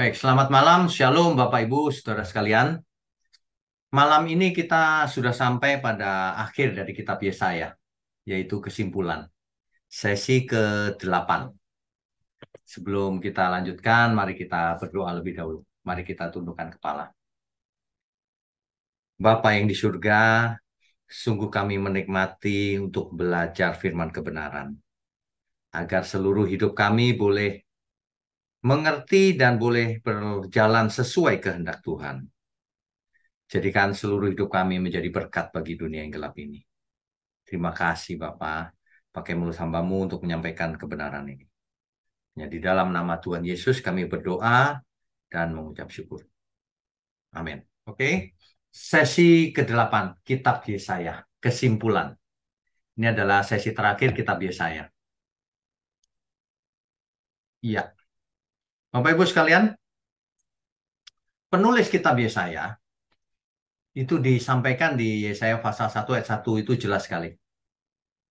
Baik, selamat malam, Shalom Bapak Ibu, Saudara sekalian. Malam ini kita sudah sampai pada akhir dari kitab Yesaya, yaitu kesimpulan, sesi ke-8. Sebelum kita lanjutkan, mari kita berdoa lebih dahulu. Mari kita tundukkan kepala. Bapa yang di surga, sungguh kami menikmati untuk belajar firman kebenaran, agar seluruh hidup kami boleh mengerti dan boleh berjalan sesuai kehendak Tuhan. Jadikan seluruh hidup kami menjadi berkat bagi dunia yang gelap ini. Terima kasih Bapak, pakai mulut hamba-Mu untuk menyampaikan kebenaran ini. Ya, di dalam nama Tuhan Yesus kami berdoa dan mengucap syukur. Amin. Oke, sesi ke-8, Kitab Yesaya, kesimpulan. Ini adalah sesi terakhir Kitab Yesaya. Iya, Bapak Ibu sekalian, penulis Kitab Yesaya itu disampaikan di Yesaya pasal 1 ayat 1 itu jelas sekali.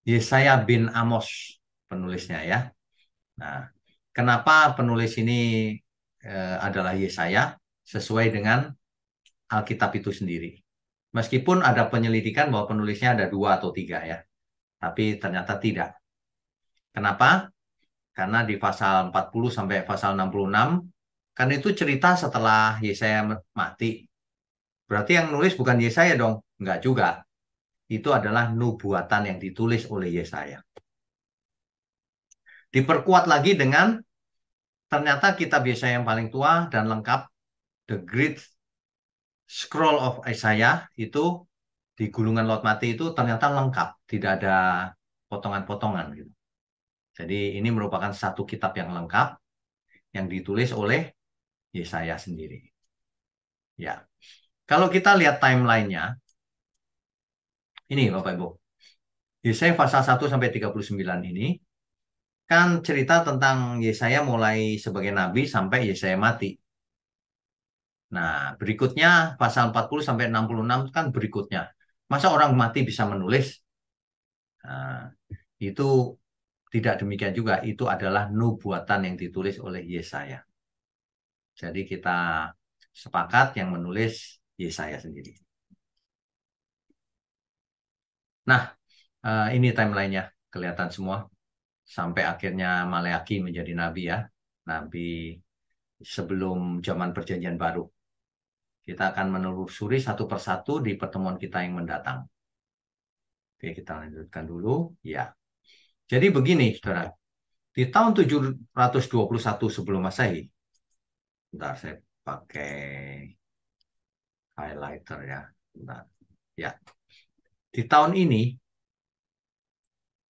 Yesaya bin Amos penulisnya ya. Nah, kenapa penulis ini adalah Yesaya sesuai dengan Alkitab itu sendiri. Meskipun ada penyelidikan bahwa penulisnya ada 2 atau 3 ya. Tapi ternyata tidak. Kenapa? Karena di pasal 40 sampai pasal 66, kan itu cerita setelah Yesaya mati. Berarti yang nulis bukan Yesaya dong. Enggak juga. Itu adalah nubuatan yang ditulis oleh Yesaya. Diperkuat lagi dengan ternyata kitab Yesaya yang paling tua dan lengkap, The Great Scroll of Isaiah, itu di Gulungan Laut Mati itu ternyata lengkap, tidak ada potongan-potongan gitu. Jadi ini merupakan satu kitab yang lengkap yang ditulis oleh Yesaya sendiri. Ya. Kalau kita lihat timelinenya, ini Bapak Ibu. Yesaya pasal 1 sampai 39 ini kan cerita tentang Yesaya mulai sebagai nabi sampai Yesaya mati. Nah, berikutnya pasal 40 sampai 66 kan berikutnya. Masa orang mati bisa menulis? Nah, itu tidak demikian juga. Itu adalah nubuatan yang ditulis oleh Yesaya. Jadi kita sepakat yang menulis Yesaya sendiri. Nah, ini timelinenya kelihatan semua. Sampai akhirnya Maleaki menjadi nabi ya. Nabi sebelum zaman perjanjian baru. Kita akan menelusuri satu persatu di pertemuan kita yang mendatang. Oke, kita lanjutkan dulu. Ya. Jadi begini, saudara. Di tahun 721 sebelum Masehi, bentar saya pakai highlighter ya. Bentar. Ya. Di tahun ini,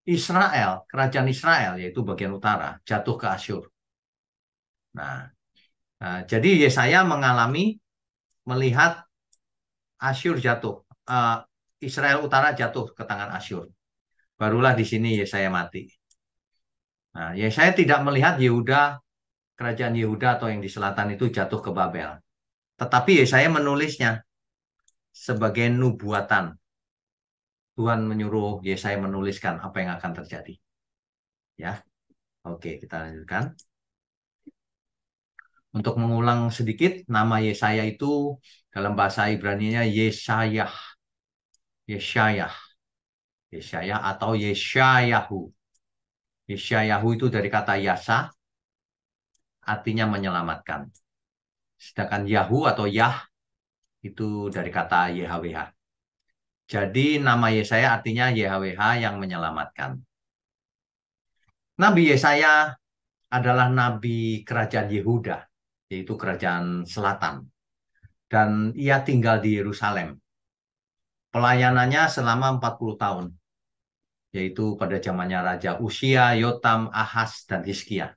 Israel, kerajaan Israel, yaitu bagian utara, jatuh ke Asyur. Nah, jadi Yesaya mengalami melihat Asyur jatuh. Israel utara jatuh ke tangan Asyur. Barulah di sini Yesaya mati. Nah, Yesaya tidak melihat Yehuda, kerajaan Yehuda atau yang di selatan itu jatuh ke Babel. Tetapi Yesaya menulisnya sebagai nubuatan. Tuhan menyuruh Yesaya menuliskan apa yang akan terjadi. Ya, oke kita lanjutkan. Untuk mengulang sedikit, nama Yesaya itu dalam bahasa Ibrani-nya Yesayah. Yesayah. Yesayah atau Yeshayahu. Yeshayahu itu dari kata Yasa, artinya menyelamatkan. Sedangkan Yahu atau Yah itu dari kata YHWH. Jadi nama Yesaya artinya YHWH yang menyelamatkan. Nabi Yesaya adalah nabi kerajaan Yehuda, yaitu kerajaan selatan. Dan ia tinggal di Yerusalem. Pelayanannya selama 40 tahun, yaitu pada zamannya Raja Usia, Yotam, Ahaz, dan Hizkia.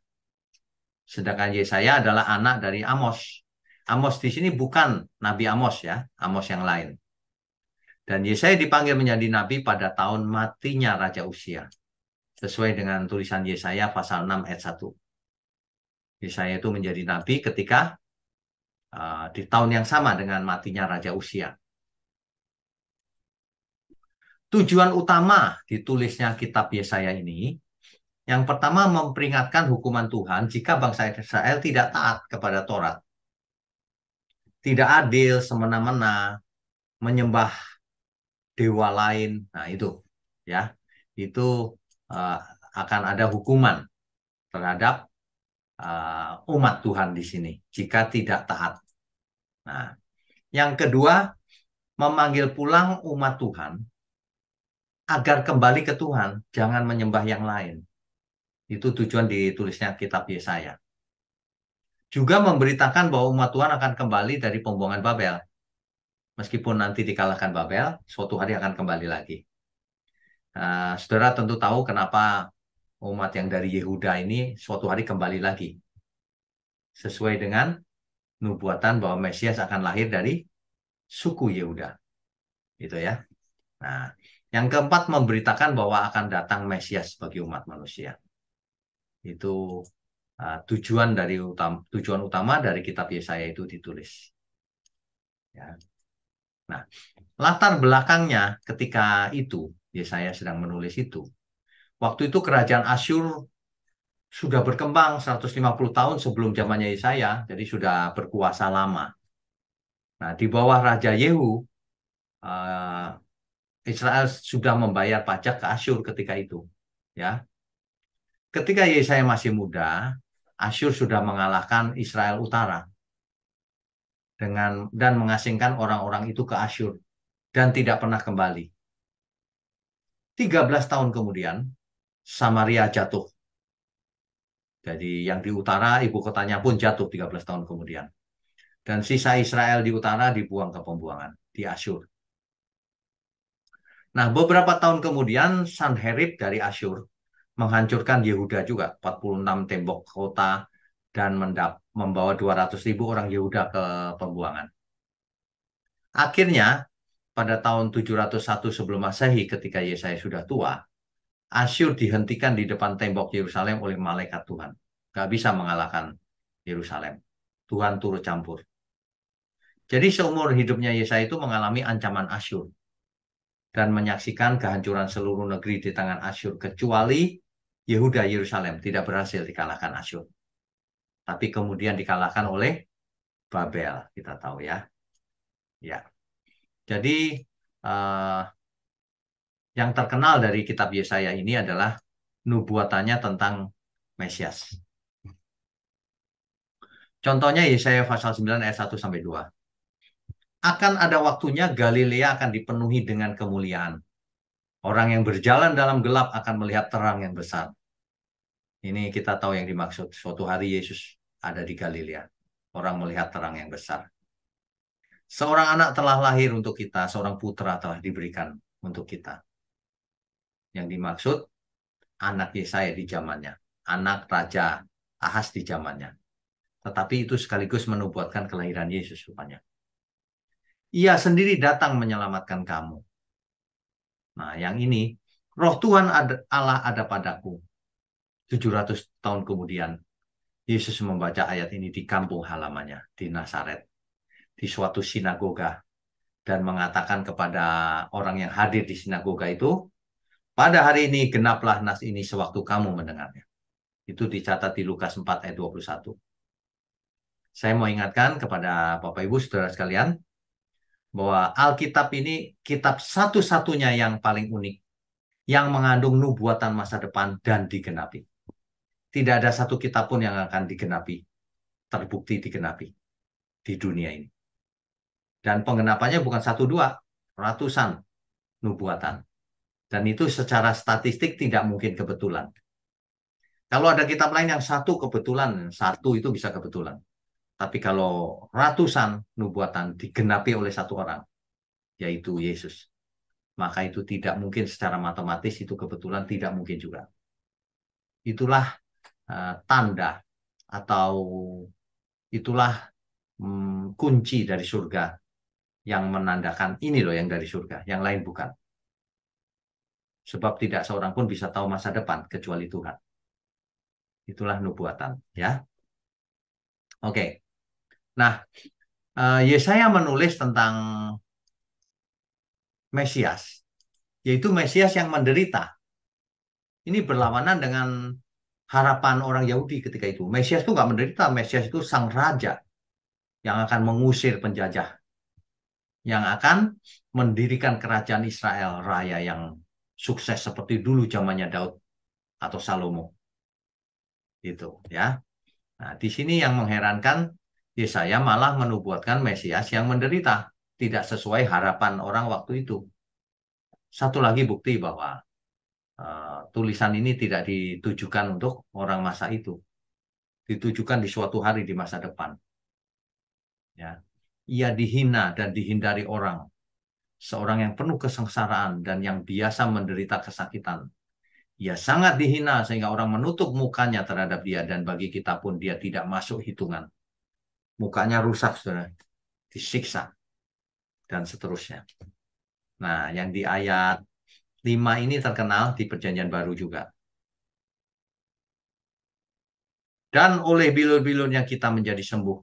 Sedangkan Yesaya adalah anak dari Amos. Amos di sini bukan Nabi Amos ya, Amos yang lain. Dan Yesaya dipanggil menjadi nabi pada tahun matinya Raja Usia. Sesuai dengan tulisan Yesaya pasal 6 ayat 1. Yesaya itu menjadi nabi ketika di tahun yang sama dengan matinya Raja Usia. Tujuan utama ditulisnya kitab Yesaya ini, yang pertama memperingatkan hukuman Tuhan jika bangsa Israel tidak taat kepada Taurat. tidak adil, semena-mena, menyembah dewa lain. Nah, itu ya. Itu uh, akan ada hukuman terhadap umat Tuhan di sini jika tidak taat. Nah, yang kedua, memanggil pulang umat Tuhan agar kembali ke Tuhan, jangan menyembah yang lain. Itu tujuan ditulisnya kitab Yesaya. Juga memberitakan bahwa umat Tuhan akan kembali dari pembuangan Babel. Meskipun nanti dikalahkan Babel, suatu hari akan kembali lagi. Saudara tentu tahu kenapa umat yang dari Yehuda ini suatu hari kembali lagi. Sesuai dengan nubuatan bahwa Mesias akan lahir dari suku Yehuda. Itu ya. Nah, yang keempat memberitakan bahwa akan datang Mesias bagi umat manusia. Itu tujuan utama dari kitab Yesaya itu ditulis. Ya. Nah, latar belakangnya ketika itu Yesaya sedang menulis itu. Waktu itu kerajaan Asyur sudah berkembang 150 tahun sebelum zamannya Yesaya, jadi sudah berkuasa lama. Nah, di bawah Raja Yehu, eh, Israel sudah membayar pajak ke Asyur ketika itu. Ya, ketika Yesaya masih muda, Asyur sudah mengalahkan Israel Utara dan mengasingkan orang-orang itu ke Asyur dan tidak pernah kembali. 13 tahun kemudian, Samaria jatuh. Jadi yang di utara, ibu kotanya pun jatuh 13 tahun kemudian. Dan sisa Israel di utara dibuang ke pembuangan, di Asyur. Nah, beberapa tahun kemudian, Sanherib dari Asyur menghancurkan Yehuda juga, 46 tembok kota, dan membawa 200.000 orang Yehuda ke pembuangan. Akhirnya, pada tahun 701 sebelum Masehi ketika Yesaya sudah tua, Asyur dihentikan di depan tembok Yerusalem oleh malaikat Tuhan. Gak bisa mengalahkan Yerusalem. Tuhan turut campur. Jadi seumur hidupnya Yesaya itu mengalami ancaman Asyur dan menyaksikan kehancuran seluruh negeri di tangan Asyur kecuali Yehuda Yerusalem tidak berhasil dikalahkan Asyur. Tapi kemudian dikalahkan oleh Babel, kita tahu ya. Ya. Jadi eh, yang terkenal dari kitab Yesaya ini adalah nubuatannya tentang Mesias. Contohnya Yesaya pasal 9 ayat 1 sampai 2. Akan ada waktunya Galilea akan dipenuhi dengan kemuliaan. Orang yang berjalan dalam gelap akan melihat terang yang besar. Ini kita tahu yang dimaksud. Suatu hari Yesus ada di Galilea. Orang melihat terang yang besar. Seorang anak telah lahir untuk kita, seorang putra telah diberikan untuk kita. Yang dimaksud anak Yesaya di zamannya, anak Raja Ahas di zamannya. Tetapi itu sekaligus menubuatkan kelahiran Yesus rupanya. Ia sendiri datang menyelamatkan kamu. Nah, yang ini, Roh Tuhan Allah ada padaku. 700 tahun kemudian, Yesus membaca ayat ini di kampung halamannya, di Nazaret, di suatu sinagoga, dan mengatakan kepada orang yang hadir di sinagoga itu, pada hari ini genaplah nas ini sewaktu kamu mendengarnya. Itu dicatat di Lukas 4 ayat 21. Saya mau ingatkan kepada Bapak Ibu Saudara sekalian, bahwa Alkitab ini kitab satu-satunya yang paling unik, yang mengandung nubuatan masa depan dan digenapi. Tidak ada satu kitab pun yang akan digenapi, terbukti digenapi di dunia ini. Dan penggenapannya bukan satu dua, ratusan nubuatan. Dan itu secara statistik tidak mungkin kebetulan. Kalau ada kitab lain yang satu kebetulan, satu itu bisa kebetulan. Tapi kalau ratusan nubuatan digenapi oleh satu orang, yaitu Yesus, maka itu tidak mungkin secara matematis, itu kebetulan tidak mungkin juga. Itulah tanda atau itulah kunci dari surga yang menandakan ini loh yang dari surga, yang lain bukan. Sebab tidak seorang pun bisa tahu masa depan kecuali Tuhan. Itulah nubuatan, ya. Oke. Nah, Yesaya menulis tentang Mesias, yaitu Mesias yang menderita. Ini berlawanan dengan harapan orang Yahudi ketika itu. Mesias itu nggak menderita, Mesias itu sang raja. yang akan mengusir penjajah, yang akan mendirikan kerajaan Israel Raya yang sukses seperti dulu zamannya Daud atau Salomo. Itu ya. Nah, di sini yang mengherankan, Yesaya malah menubuatkan Mesias yang menderita, tidak sesuai harapan orang waktu itu. Satu lagi bukti bahwa tulisan ini tidak ditujukan untuk orang masa itu, ditujukan di suatu hari di masa depan. Ya, ia dihina dan dihindari orang, seorang yang penuh kesengsaraan dan yang biasa menderita kesakitan. Ia sangat dihina sehingga orang menutup mukanya terhadap dia dan bagi kita pun dia tidak masuk hitungan. Mukanya rusak, saudara, disiksa dan seterusnya. Nah, yang di ayat 5 ini terkenal di Perjanjian Baru juga. Dan oleh bilur-bilurnya kita menjadi sembuh.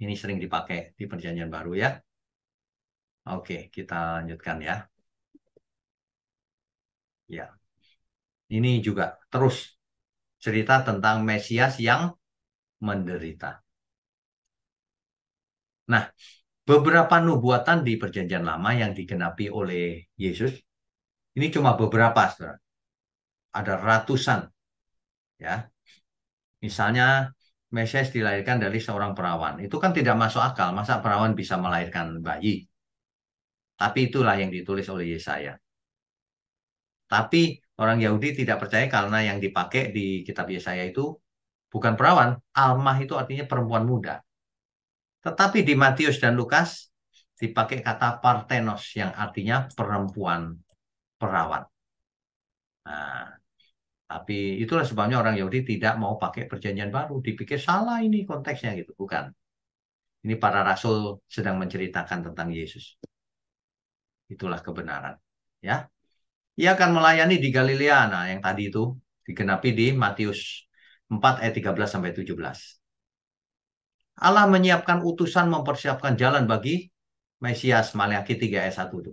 Ini sering dipakai di Perjanjian Baru ya. Oke, kita lanjutkan ya. Ya, ini juga terus cerita tentang Mesias yang menderita. Nah, beberapa nubuatan di Perjanjian Lama yang digenapi oleh Yesus, ini cuma beberapa, saudara. Ada ratusan, ya. Misalnya, Mesias dilahirkan dari seorang perawan. Itu kan tidak masuk akal. Masa perawan bisa melahirkan bayi? Tapi itulah yang ditulis oleh Yesaya. Tapi orang Yahudi tidak percaya karena yang dipakai di kitab Yesaya itu bukan perawan. Almah itu artinya perempuan muda. Tetapi di Matius dan Lukas dipakai kata partenos yang artinya perempuan perawan. Nah, tapi itulah sebabnya orang Yahudi tidak mau pakai perjanjian baru. Dipikir salah ini konteksnya gitu. Bukan. Ini para rasul sedang menceritakan tentang Yesus. Itulah kebenaran. Ya, ia akan melayani di Galilea. Nah, yang tadi itu digenapi di Matius 4 ayat 13 sampai 17. Allah menyiapkan utusan mempersiapkan jalan bagi Mesias, Maleakhi 3 ayat 1 itu.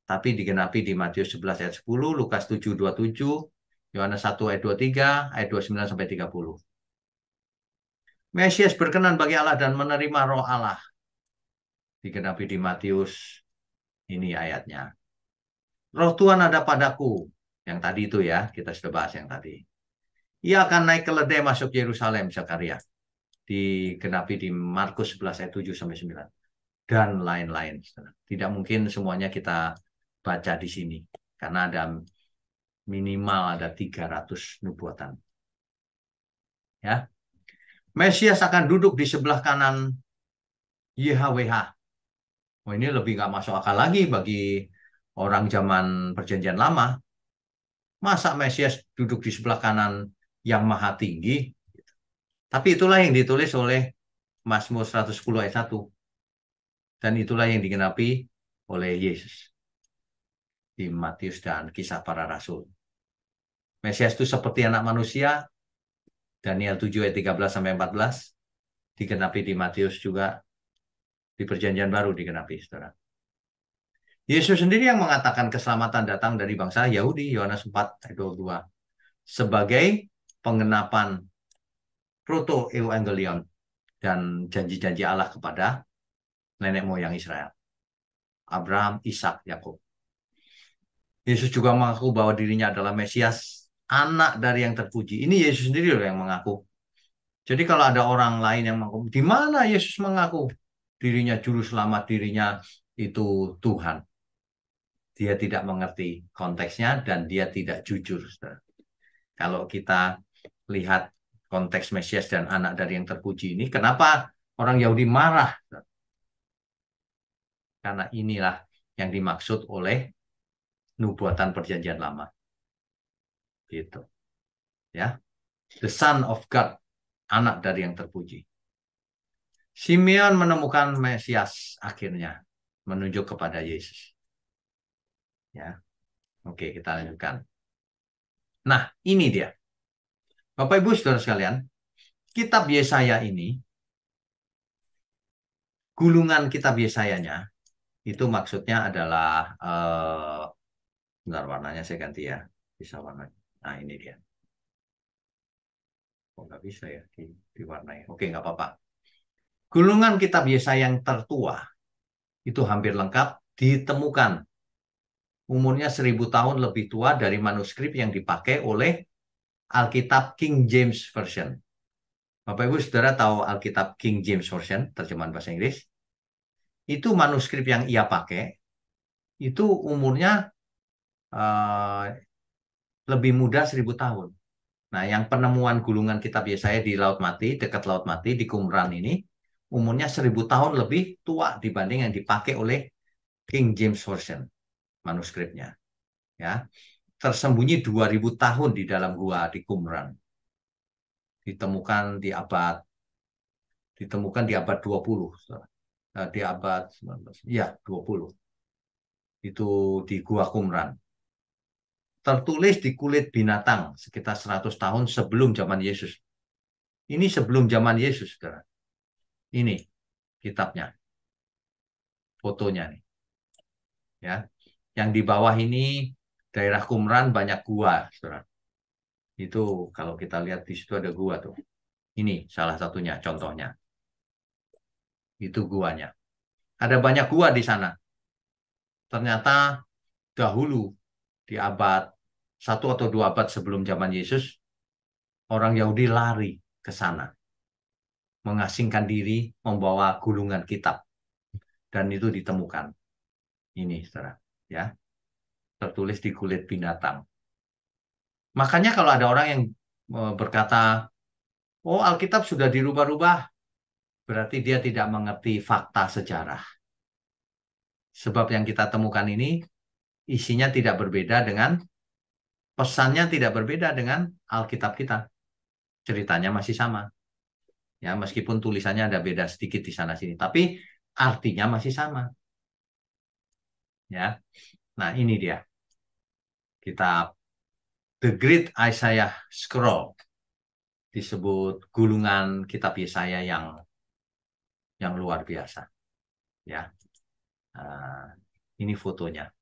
Tapi digenapi di Matius 11 ayat 10, Lukas 7:27, Yohanes 1 ayat 23, ayat 29 sampai 30. Mesias berkenan bagi Allah dan menerima roh Allah. Digenapi di Matius, ini ayatnya. Roh Tuhan ada padaku. Yang tadi itu ya, kita sudah bahas yang tadi. Ia akan naik keledai masuk Yerusalem, Zakaria. Digenapi di Markus 11 ayat 7 sampai 9. Dan lain-lain. Tidak mungkin semuanya kita baca di sini. Karena ada minimal ada 300 nubuatan. Ya. Mesias akan duduk di sebelah kanan YHWH. Oh, ini lebih nggak masuk akal lagi bagi orang zaman Perjanjian Lama. Masa Mesias duduk di sebelah kanan yang maha tinggi? Tapi itulah yang ditulis oleh Mazmur 110 ayat 1. Dan itulah yang digenapi oleh Yesus di Matius dan Kisah Para Rasul. Mesias itu seperti anak manusia, Daniel 7 ayat 13 sampai 14, digenapi di Matius juga, di Perjanjian Baru digenapi, saudara. Yesus sendiri yang mengatakan keselamatan datang dari bangsa Yahudi, Yohanes 4 ayat 22, sebagai penggenapan proto-evangelion dan janji-janji Allah kepada nenek moyang Israel, Abraham, Ishak, Yakub. Yesus juga mengaku bahwa dirinya adalah Mesias, anak dari yang terpuji. Ini Yesus sendiri loh yang mengaku. Jadi kalau ada orang lain yang mengaku, di mana Yesus mengaku dirinya juru selamat, dirinya itu Tuhan. Dia tidak mengerti konteksnya dan dia tidak jujur. Saudara. Kalau kita lihat konteks Mesias dan anak dari yang terpuji ini, kenapa orang Yahudi marah? Karena inilah yang dimaksud oleh nubuatan Perjanjian Lama. Gitu. Ya. The Son of God, anak dari yang terpuji. Simeon menemukan Mesias akhirnya, menunjuk kepada Yesus. Ya. Oke, kita lanjutkan. Nah, ini dia. Bapak Ibu Saudara sekalian, kitab Yesaya ini, gulungan kitab Yesayanya, itu maksudnya adalah, bentar warnanya saya ganti ya. Bisa warnanya. Nah, ini dia. Oh, nggak bisa ya diwarnai. Oke, nggak apa-apa. Gulungan kitab Yesaya yang tertua itu hampir lengkap ditemukan. Umurnya 1000 tahun lebih tua dari manuskrip yang dipakai oleh Alkitab King James Version. Bapak Ibu Saudara tahu Alkitab King James Version, terjemahan bahasa Inggris? Itu manuskrip yang ia pakai, itu umurnya uh, lebih muda 1000 tahun. Nah, yang penemuan gulungan kitab Yesaya di Laut Mati, dekat Laut Mati, di Qumran ini, umurnya 1000 tahun lebih tua dibanding yang dipakai oleh King James Version, manuskripnya. Ya, tersembunyi 2000 tahun di dalam gua di Qumran. Ditemukan di abad di abad 20, di abad 19. Ya, 20. Itu di Gua Qumran. Tertulis di kulit binatang sekitar 100 tahun sebelum zaman Yesus. Ini sebelum zaman Yesus, saudara. Ini kitabnya, fotonya nih. Ya, yang di bawah ini daerah Qumran banyak gua, saudara. Itu kalau kita lihat di situ ada gua tuh. Ini salah satunya, contohnya. Itu guanya. Ada banyak gua di sana. Ternyata dahulu di abad 1 atau 2 abad sebelum zaman Yesus, orang Yahudi lari ke sana, mengasingkan diri, membawa gulungan kitab, dan itu ditemukan. Ini, saudara, ya, tertulis di kulit binatang. Makanya kalau ada orang yang berkata, "Oh, Alkitab sudah dirubah-rubah," berarti dia tidak mengerti fakta sejarah. Sebab yang kita temukan ini isinya tidak berbeda dengan pesannya tidak berbeda dengan Alkitab kita. Ceritanya masih sama. Ya, meskipun tulisannya ada beda sedikit di sana sini, tapi artinya masih sama. Ya. Nah, ini dia. Kitab The Great Isaiah Scroll disebut gulungan kitab Yesaya yang luar biasa. Ya. Nah, ini fotonya.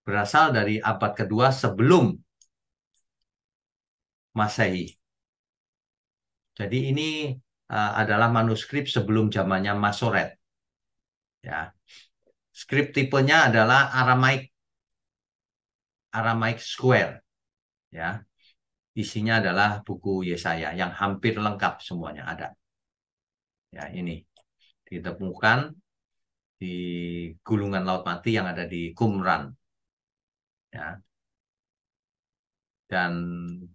Berasal dari abad kedua sebelum Masehi. Jadi ini adalah manuskrip sebelum zamannya Masoret. Ya. Skrip tipenya adalah Aramaic Square. Ya. Isinya adalah buku Yesaya yang hampir lengkap semuanya ada. Ya, ini ditemukan di gulungan Laut Mati yang ada di Qumran. Ya. Dan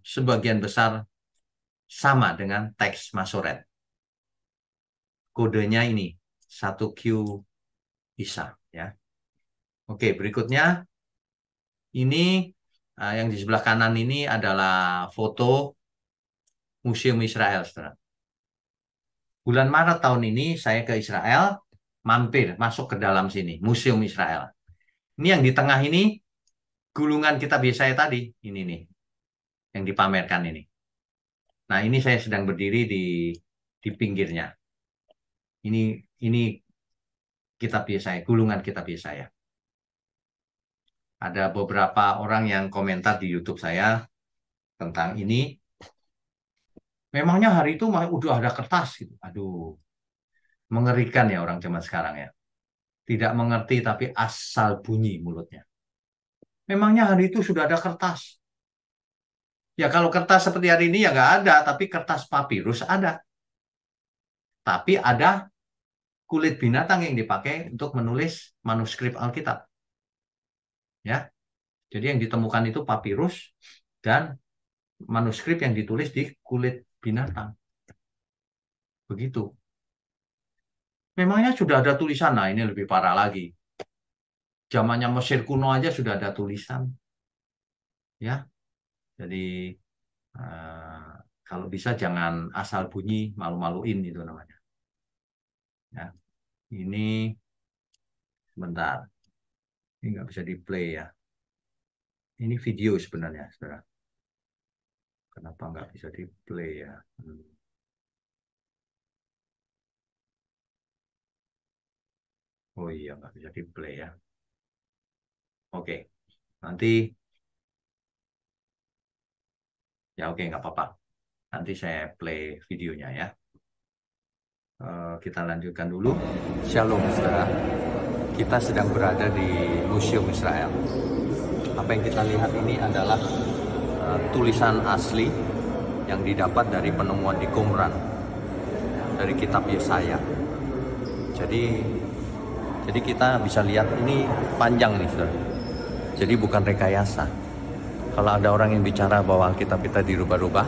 sebagian besar sama dengan teks Masoret. Kodenya ini 1Q ISA. Ya. Oke, berikutnya ini yang di sebelah kanan ini adalah foto Museum Israel, saudara. Bulan Maret tahun ini saya ke Israel, mampir masuk ke dalam sini, Museum Israel. Ini yang di tengah ini gulungan kitab Yesaya tadi, ini nih yang dipamerkan ini. Nah, ini saya sedang berdiri di pinggirnya. Ini kitab Yesaya, gulungan kitab Yesaya. Ada beberapa orang yang komentar di YouTube saya tentang ini. Memangnya hari itu udah ada kertas gitu. Aduh, mengerikan ya orang zaman sekarang ya. Tidak mengerti tapi asal bunyi mulutnya. Memangnya hari itu sudah ada kertas. Ya kalau kertas seperti hari ini ya nggak ada, tapi kertas papirus ada. Tapi ada kulit binatang yang dipakai untuk menulis manuskrip Alkitab. Ya, jadi yang ditemukan itu papirus dan manuskrip yang ditulis di kulit binatang. Begitu. Memangnya sudah ada tulisan. Nah, ini lebih parah lagi. Zamannya Mesir kuno aja sudah ada tulisan. Ya, jadi eh, kalau bisa jangan asal bunyi, malu-maluin itu namanya. Ya, ini sebentar. Ini nggak bisa di play ya. Ini video sebenarnya, saudara. Kenapa nggak bisa di play ya? Oh iya, nggak bisa di play ya. Oke, nanti ya oke nggak apa-apa. Nanti saya play videonya ya. Kita lanjutkan dulu. Shalom, saudara. Kita sedang berada di Museum Israel. Apa yang kita lihat ini adalah tulisan asli yang didapat dari penemuan di Qumran, dari kitab Yesaya. Jadi kita bisa lihat ini panjang nih, saudara. Jadi bukan rekayasa. Kalau ada orang yang bicara bahwa Alkitab kita dirubah-rubah,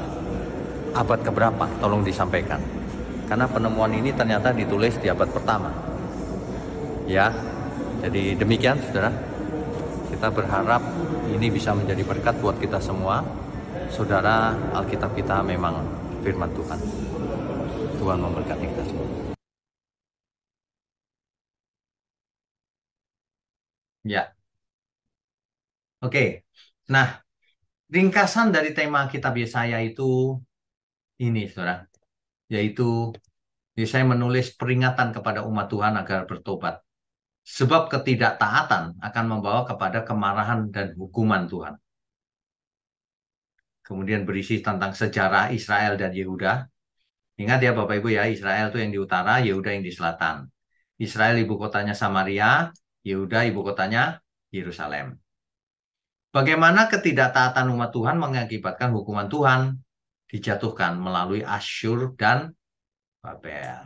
abad keberapa? Tolong disampaikan. Karena penemuan ini ternyata ditulis di abad pertama. Ya, jadi demikian, saudara. Kita berharap ini bisa menjadi berkat buat kita semua. Saudara, Alkitab kita memang firman Tuhan. Tuhan memberkati kita semua. Ya, oke. Nah, ringkasan dari tema kitab Yesaya itu ini, saudara, yaitu Yesaya menulis peringatan kepada umat Tuhan agar bertobat. Sebab ketidaktaatan akan membawa kepada kemarahan dan hukuman Tuhan. Kemudian berisi tentang sejarah Israel dan Yehuda. Ingat ya Bapak Ibu ya, Israel itu yang di utara, Yehuda yang di selatan. Israel ibu kotanya Samaria, Yehuda ibu kotanya Yerusalem. Bagaimana ketidaktaatan umat Tuhan mengakibatkan hukuman Tuhan dijatuhkan melalui Asyur dan Babel.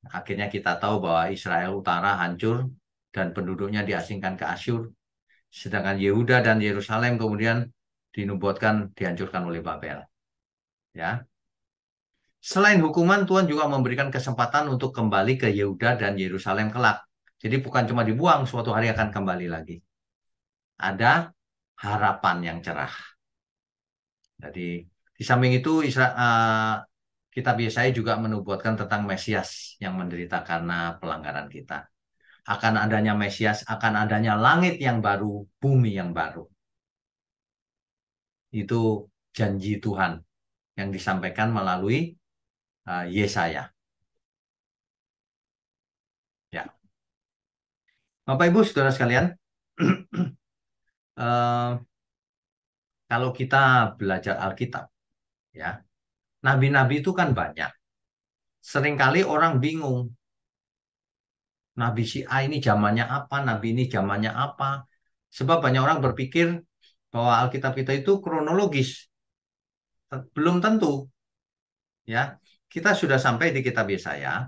Akhirnya kita tahu bahwa Israel utara hancur dan penduduknya diasingkan ke Asyur. Sedangkan Yehuda dan Yerusalem kemudian dinubuatkan dihancurkan oleh Babel. Ya. Selain hukuman, Tuhan juga memberikan kesempatan untuk kembali ke Yehuda dan Yerusalem kelak. Jadi bukan cuma dibuang, suatu hari akan kembali lagi. Ada harapan yang cerah. Jadi di samping itu kitab Yesaya juga menubuatkan tentang Mesias yang menderita karena pelanggaran kita. Akan adanya Mesias, akan adanya langit yang baru, bumi yang baru. Itu janji Tuhan yang disampaikan melalui Yesaya. Ya, Bapak Ibu saudara sekalian, kalau kita belajar Alkitab, ya, nabi-nabi itu kan banyak. Seringkali orang bingung, nabi si A ini zamannya apa, nabi ini zamannya apa. Sebab banyak orang berpikir bahwa Alkitab kita itu kronologis. Belum tentu, ya. Kita sudah sampai di kitab Yesaya.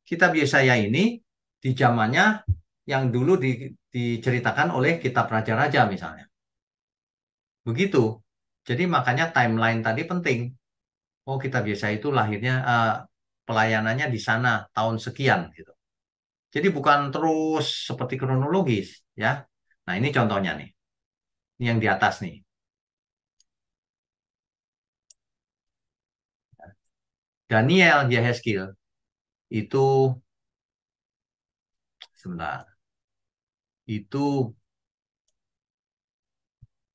Kitab Yesaya ini di zamannya yang dulu diceritakan oleh kitab raja-raja misalnya. Begitu. Jadi makanya timeline tadi penting. Oh, kitab Yesaya itu lahirnya pelayanannya di sana tahun sekian gitu. Jadi bukan terus seperti kronologis ya. Nah, ini contohnya nih. Ini yang di atas nih. Daniel Yehezkiel itu sebentar. Itu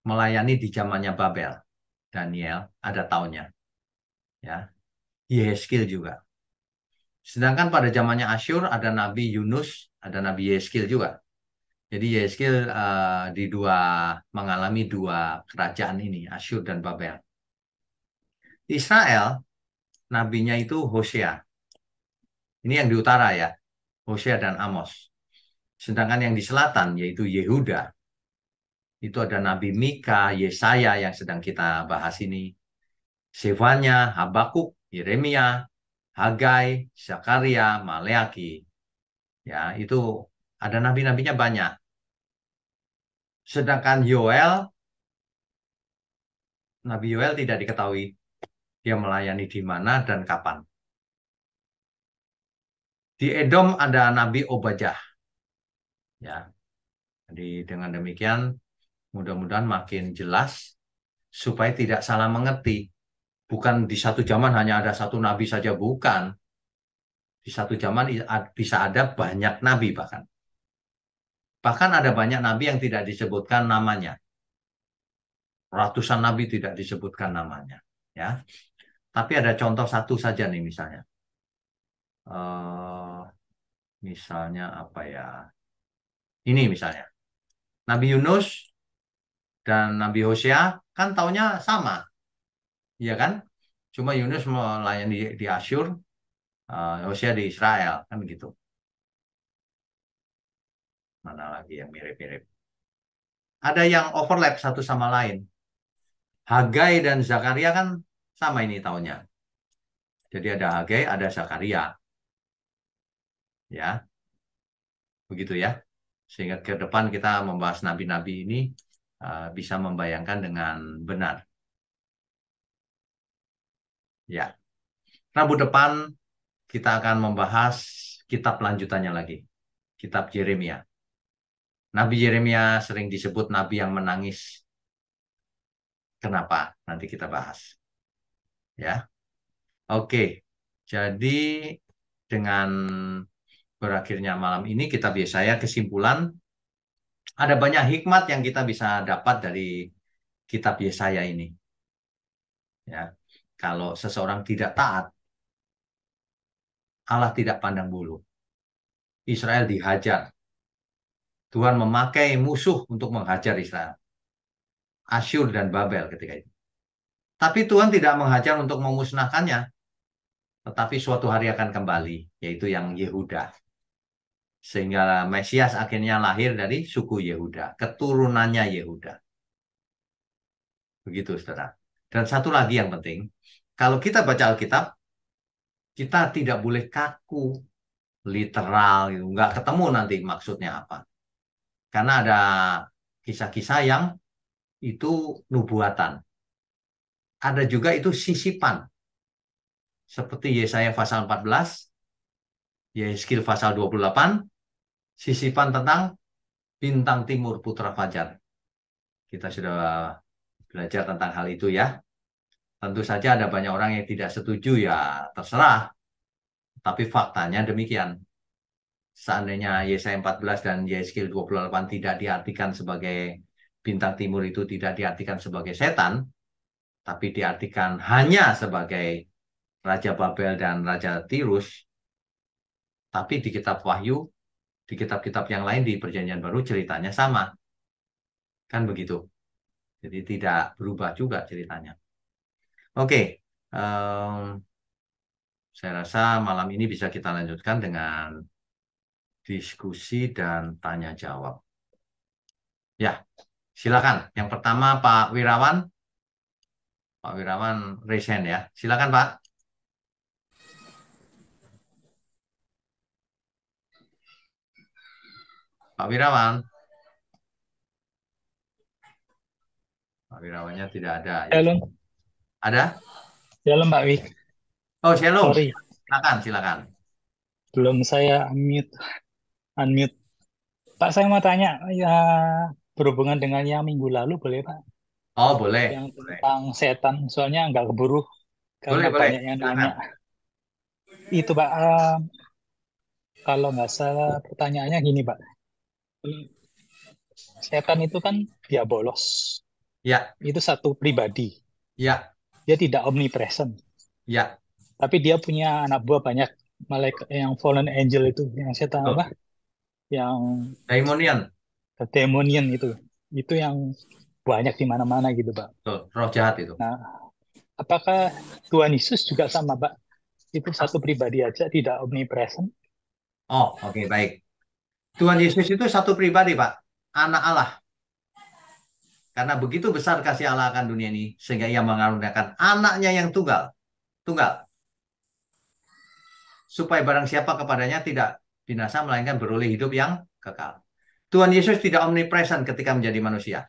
melayani di zamannya Babel. Daniel ada tahunnya ya. Yehezkiel juga. Sedangkan pada zamannya Asyur ada Nabi Yunus, ada Nabi Yehezkiel juga. Jadi Yehezkiel mengalami dua kerajaan ini, Asyur dan Babel. Israel, nabinya itu Hosea. Ini yang di utara ya, Hosea dan Amos. Sedangkan yang di selatan yaitu Yehuda. Itu ada Nabi Mika, Yesaya yang sedang kita bahas ini. Sefanya, Habakuk, Yeremia, Hagai, Zakaria, Maleaki. Ya, itu ada nabi-nabinya banyak. Sedangkan Yoel, Nabi Yoel tidak diketahui dia melayani di mana dan kapan. Di Edom ada Nabi Obadiah. Ya, jadi dengan demikian mudah-mudahan makin jelas supaya tidak salah mengerti. Bukan di satu zaman hanya ada satu nabi saja, bukan. Di satu zaman bisa ada banyak nabi bahkan. Bahkan ada banyak nabi yang tidak disebutkan namanya. Ratusan nabi tidak disebutkan namanya. Ya, tapi ada contoh satu saja nih misalnya. Eh, misalnya apa ya? Ini misalnya. Nabi Yunus dan Nabi Hosea kan taunya sama. Iya kan? Cuma Yunus melayani di Asyur, Hosea di Israel, kan begitu. Mana lagi yang mirip-mirip? Ada yang overlap satu sama lain. Hagai dan Zakaria kan sama ini tahunnya. Jadi ada Hagai, ada Zakaria, ya, begitu ya. Sehingga ke depan kita membahas nabi-nabi ini bisa membayangkan dengan benar. Ya, Rabu depan kita akan membahas kitab lanjutannya lagi, kitab Yeremia. Nabi Yeremia sering disebut nabi yang menangis. Kenapa? Nanti kita bahas. Ya, oke. Jadi dengan berakhirnya malam ini kita biasanya kesimpulan ada banyak hikmat yang kita bisa dapat dari kitab Yesaya ini. Ya, kalau seseorang tidak taat, Allah tidak pandang bulu. Israel dihajar. Tuhan memakai musuh untuk menghajar Israel. Asyur dan Babel ketika itu. Tapi Tuhan tidak menghajar untuk memusnahkannya. Tetapi suatu hari akan kembali, yaitu yang Yehuda. Sehingga Mesias akhirnya lahir dari suku Yehuda. Keturunannya Yehuda. Begitu, saudara. Dan satu lagi yang penting. Kalau kita baca Alkitab, kita tidak boleh kaku, literal, gitu. Nggak ketemu nanti maksudnya apa. Karena ada kisah-kisah yang itu nubuatan. Ada juga itu sisipan. Seperti Yesaya pasal 14, Yeskil pasal 28, sisipan tentang bintang timur putra fajar. Kita sudah belajar tentang hal itu ya. Tentu saja ada banyak orang yang tidak setuju ya terserah. Tapi faktanya demikian. Seandainya Yesaya 14 dan Yeskil 28 tidak diartikan sebagai bintang timur itu tidak diartikan sebagai setan, tapi diartikan hanya sebagai Raja Babel dan Raja Tirus, tapi di kitab Wahyu, di kitab-kitab yang lain di Perjanjian Baru ceritanya sama. Kan begitu. Jadi tidak berubah juga ceritanya. Oke, saya rasa malam ini bisa kita lanjutkan dengan diskusi dan tanya jawab. Ya, silakan. Yang pertama Pak Wirawan. Pak Wirawan raise ya. Silakan Pak. Pak Wirawan. Pak Wirawannya tidak ada. Ya. Shalom, Ada? shalom Pak Wi. Oh, shalom. Sorry, Silakan, silakan. belum saya unmute. Unmute. Pak, saya mau tanya, ya berhubungan dengan yang minggu lalu, boleh Pak? Oh, boleh. Yang Boleh. tentang setan, soalnya nggak keburu karena Boleh, boleh. banyak yang Silakan. nanya. Itu Pak, kalau nggak salah pertanyaannya gini Pak. Setan itu kan dia bolos. Ya, Itu satu pribadi. ya, Dia tidak omnipresent. ya. Tapi dia punya anak buah banyak. Malaikat yang fallen angel itu, yang setan apa? Betul. Yang Daimonian. demonian itu. Itu yang banyak di mana-mana gitu, Pak. Betul. Roh jahat itu. Nah, apakah Tuhan Yesus juga sama, Pak? Itu satu pribadi aja, tidak omnipresent? Oh, oke, baik. Tuhan Yesus itu satu pribadi, Pak. Anak Allah. Karena begitu besar kasih Allah akan dunia ini, sehingga ia mengaruniakan anaknya yang tunggal. Tunggal. Supaya barang siapa kepadanya tidak binasa, melainkan beroleh hidup yang kekal. Tuhan Yesus tidak omnipresent ketika menjadi manusia.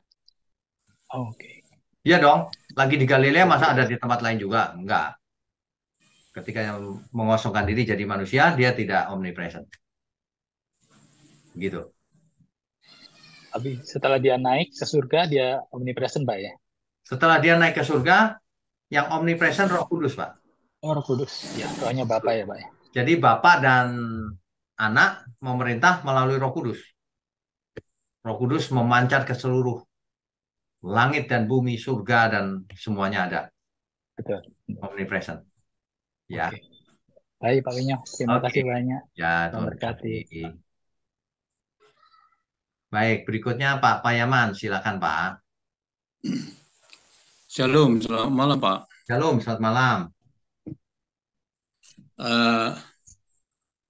Oke, Iya dong. Lagi di Galilea masa oke. ada di tempat lain juga? Enggak. Ketika mengosongkan diri jadi manusia, dia tidak omnipresent. Gitu. Tapi setelah dia naik ke surga, dia omnipresent, Pak ya? Setelah dia naik ke surga, yang omnipresent Roh Kudus, Pak. Oh, Roh Kudus. Ya, rohnya Bapak ya, Pak ya? Jadi Bapak dan anak memerintah melalui Roh Kudus. Roh Kudus memancar ke seluruh langit dan bumi, surga dan semuanya ada. Betul. Omnipresent. Oke. Ya. Baik, Pak Winyo. Terima Oke. kasih banyak. Ya, Tuhan Tuhan berkati. berkati. Baik, berikutnya Pak Payaman. Silakan Pak. Shalom, selamat malam Pak. Shalom, selamat malam.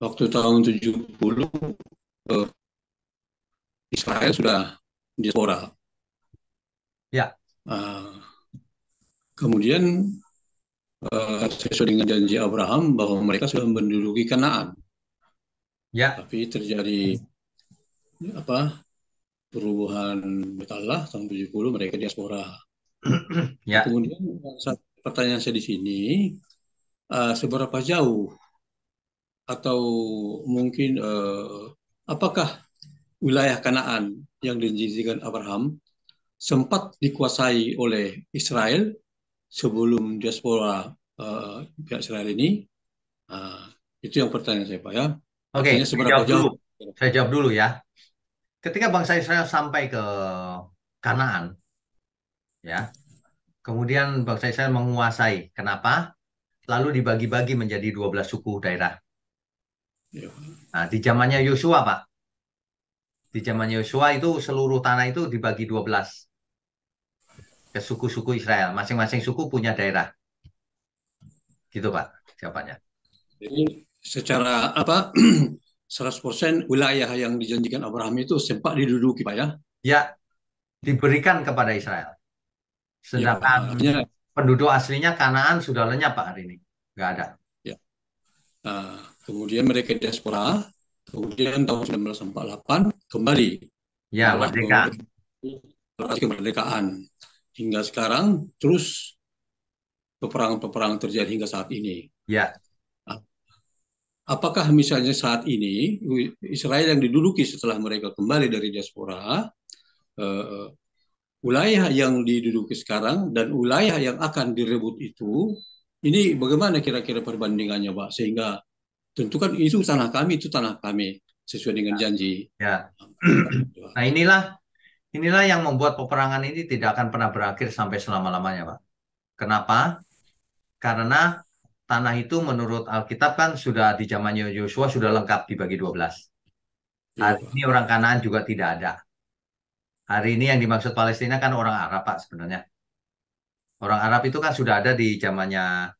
waktu tahun 70 eh, Israel sudah diaspora. Ya, Ah, kemudian sesuai dengan janji Abraham bahwa mereka sudah menduduki Kanaan, ya, tapi terjadi apa perubahan Allah tahun 70 mereka diaspora. Nah, ya. kemudian pertanyaan saya di sini, seberapa jauh atau mungkin apakah wilayah Kanaan yang dijanjikan Abraham sempat dikuasai oleh Israel sebelum diaspora pihak Israel ini? Uh, itu yang pertanyaan saya, Pak ya. Oke, Artinya saya seberapa jawab dulu. jauh? Saya jawab dulu ya. Ketika bangsa Israel sampai ke Kanaan, ya, kemudian bangsa Israel menguasai. Kenapa? Lalu dibagi-bagi menjadi 12 suku daerah. Ya, Nah, di zamannya Yosua, Pak. Di zaman Yosua itu seluruh tanah itu dibagi 12 ke suku-suku Israel. Masing-masing suku punya daerah. Gitu, Pak, jawabannya. jadi secara apa 100% wilayah yang dijanjikan Abraham itu sempat diduduki, Pak ya. Ya, diberikan kepada Israel. Ya, Sedangkan artinya penduduk aslinya Kanaan sudah lenyap, Pak, hari ini. Nggak ada. ya. Kemudian mereka diaspora, kemudian tahun 1948 kembali Ya, merdeka. kemerdekaan hingga sekarang terus peperangan-peperangan terjadi hingga saat ini. Ya, Apakah misalnya saat ini Israel yang diduduki setelah mereka kembali dari diaspora, eh, wilayah yang diduduki sekarang dan wilayah yang akan direbut ini bagaimana kira-kira perbandingannya, Pak? Sehingga tentu kan itu tanah kami sesuai dengan janji. ya. Nah, inilah yang membuat peperangan ini tidak akan pernah berakhir sampai selama-lamanya, Pak. Kenapa? Karena tanah itu menurut Alkitab kan sudah di zamannya Yosua sudah lengkap dibagi 12. Iya, Hari ini Pak. orang Kanaan juga tidak ada. Hari ini yang dimaksud Palestina kan orang Arab, Pak, sebenarnya. Orang Arab itu kan sudah ada di zamannya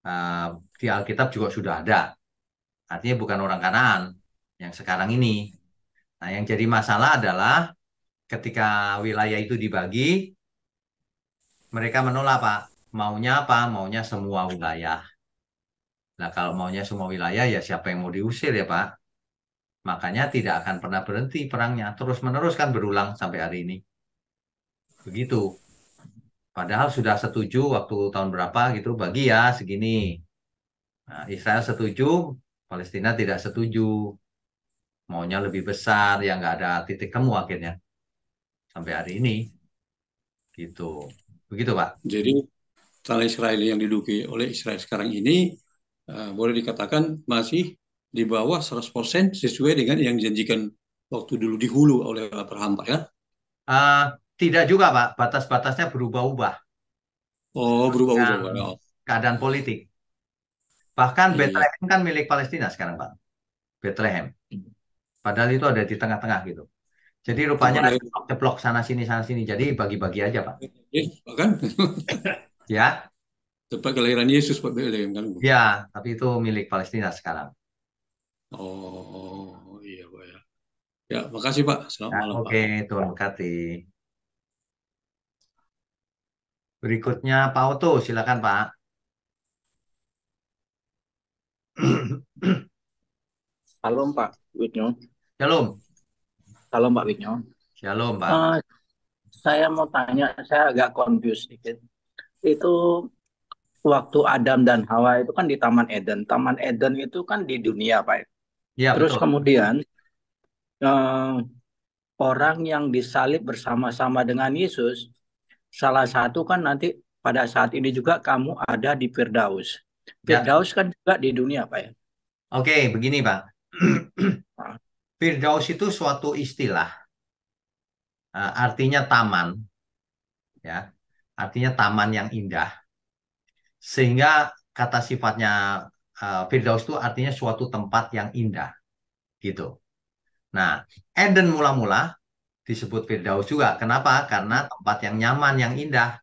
eh, di Alkitab juga sudah ada. Artinya bukan orang Kanaan yang sekarang ini. Nah, yang jadi masalah adalah ketika wilayah itu dibagi, mereka menolak, Pak. Maunya apa? Maunya semua wilayah. Nah, kalau maunya semua wilayah, ya siapa yang mau diusir ya, Pak? Makanya tidak akan pernah berhenti perangnya. Terus-menerus kan berulang sampai hari ini. Begitu. Padahal sudah setuju waktu tahun berapa gitu, bagi ya segini. Nah, Israel setuju, Palestina tidak setuju. Maunya lebih besar, ya nggak ada titik temu akhirnya. Sampai hari ini. Gitu. Begitu, Pak. Jadi tanah Israel yang diduduki oleh Israel sekarang ini boleh dikatakan masih di bawah 100% sesuai dengan yang dijanjikan waktu dulu di Hulu oleh Abraham, Pak ya. Eh, tidak juga, Pak. Batas-batasnya berubah-ubah. Oh, berubah-ubah, Yang Pak. Oh, keadaan politik. Bahkan iya. Bethlehem kan milik Palestina sekarang, Pak. Bethlehem. Padahal itu ada di tengah-tengah gitu. Jadi rupanya Tempat lahir ceplok sana sini. Jadi bagi-bagi aja, Pak. kan Ya, tempat kelahiran Yesus, Pak Bethlehem kan. ya, tapi itu milik Palestina sekarang. Oh, iya, Pak ya. Ya, makasih Pak. Selamat Ya, malam, Pak. oke, Tuhan berkati. Berikutnya Pak Oto, silakan Pak. Halo Pak Wisnu. Shalom, Halo Pak Wisnu. shalom Pak. Eh, saya mau tanya, saya agak confused sedikit. Itu waktu Adam dan Hawa itu kan di Taman Eden. Taman Eden itu kan di dunia, Pak. Ya, Terus betul. kemudian eh, orang yang disalib bersama-sama dengan Yesus, salah satu kan nanti pada saat ini juga kamu ada di Firdaus. Ya, Firdaus kan juga di dunia, Pak ya. oke, begini Pak. Nah, Firdaus itu suatu istilah, artinya taman, ya, artinya taman yang indah. Sehingga kata sifatnya Firdaus itu artinya suatu tempat yang indah, gitu. Nah, Eden mula-mula disebut Firdaus juga. Kenapa? Karena tempat yang nyaman, yang indah.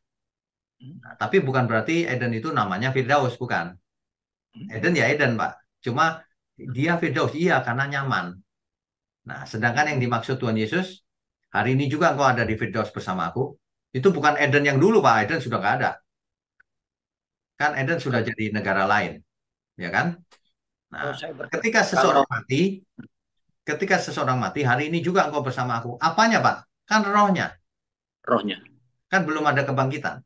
Nah, tapi bukan berarti Eden itu namanya Firdaus, bukan. Eden ya Eden, Pak. Cuma Dia Firdaus, iya karena nyaman. Nah, sedangkan yang dimaksud Tuhan Yesus, hari ini juga engkau ada di Firdaus bersama aku. Itu bukan Eden yang dulu, Pak. Eden sudah nggak ada. Kan Eden sudah jadi negara lain, ya kan? Oh, Nah, saya ketika kalau seseorang mati, hari ini juga engkau bersama aku. Apanya, Pak? Kan rohnya. rohnya, Kan belum ada kebangkitan.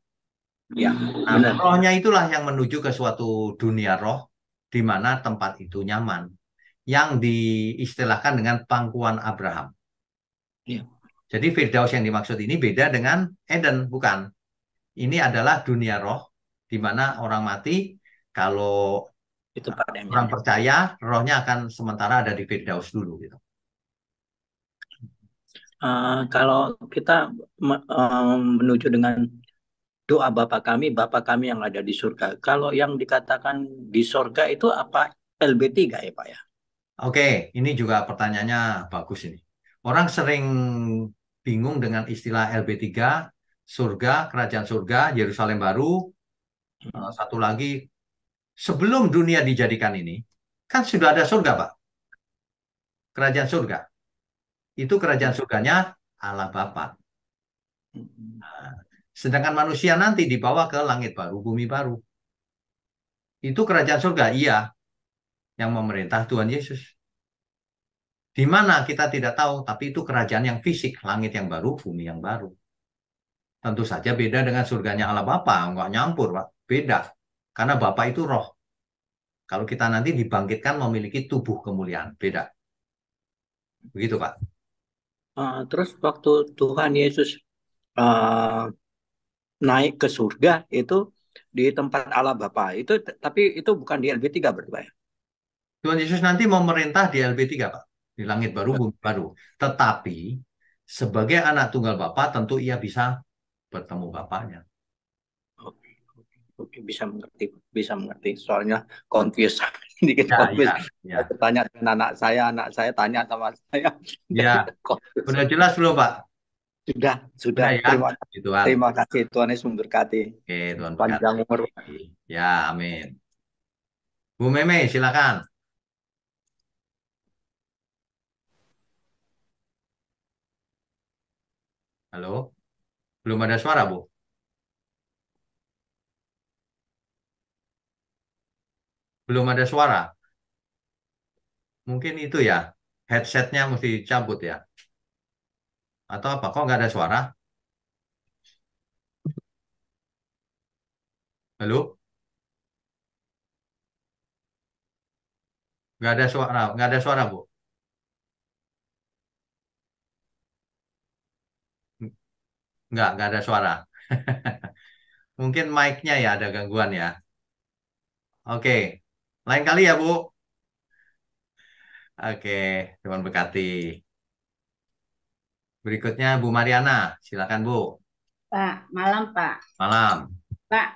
ya Nah, benar. rohnya itulah yang menuju ke suatu dunia roh, di mana tempat itu nyaman. Yang diistilahkan dengan pangkuan Abraham. Ya, Jadi Firdaus yang dimaksud ini beda dengan Eden, bukan. Ini adalah dunia roh, di mana orang mati, kalau itu pada yang orang nyaman. percaya, rohnya akan sementara ada di Firdaus dulu. Gitu. Kalau kita menuju dengan doa Bapa kami yang ada di surga. Kalau yang dikatakan di surga itu apa? LB3 ya Pak ya? Oke, ini juga pertanyaannya bagus ini. Orang sering bingung dengan istilah LB3, surga, kerajaan surga, Yerusalem baru, satu lagi, sebelum dunia dijadikan ini, kan sudah ada surga, Pak. Kerajaan surga. Itu kerajaan surganya Allah Bapa. Sedangkan manusia nanti dibawa ke langit baru, bumi baru. Itu kerajaan surga, iya. Yang memerintah Tuhan Yesus. Di mana kita tidak tahu, tapi itu kerajaan yang fisik, langit yang baru, bumi yang baru. Tentu saja beda dengan surganya Allah Bapa, nggak nyampur, Pak. Beda. Karena Bapa itu roh. Kalau kita nanti dibangkitkan memiliki tubuh kemuliaan, beda. Begitu, Pak. Terus waktu Tuhan Yesus uh, naik ke surga itu di tempat Allah Bapa itu, tapi itu bukan di LB3 berarti Pak ya? Tuhan Yesus nanti memerintah di LB3, Pak. Di langit baru, bumi baru. Tetapi, sebagai anak tunggal Bapa, tentu ia bisa bertemu Bapaknya. Oke, bisa mengerti. Soalnya confused, sedikit Ya, confused. ya, ya. Saya tanya dengan anak saya tanya sama saya. Ya, udah jelas belum, Pak? Sudah. Udah ya, gituan. Terima kasih Tuhan Yesus memberkati. Oke, Tuhan Panjang umur. berkati. Ya, amin. Bu Meme, silakan. Halo, belum ada suara, Bu? Belum ada suara. Mungkin itu ya, headsetnya mesti cabut ya. Atau apa? Kok nggak ada suara? Halo? Nggak ada suara, Bu. Nggak ada suara. Mungkin mic-nya ya ada gangguan ya. Oke, lain kali ya, Bu. Oke, Tuhan berkati. Berikutnya Bu Mariana, silakan Bu. Pak, malam Pak. Malam. Pak,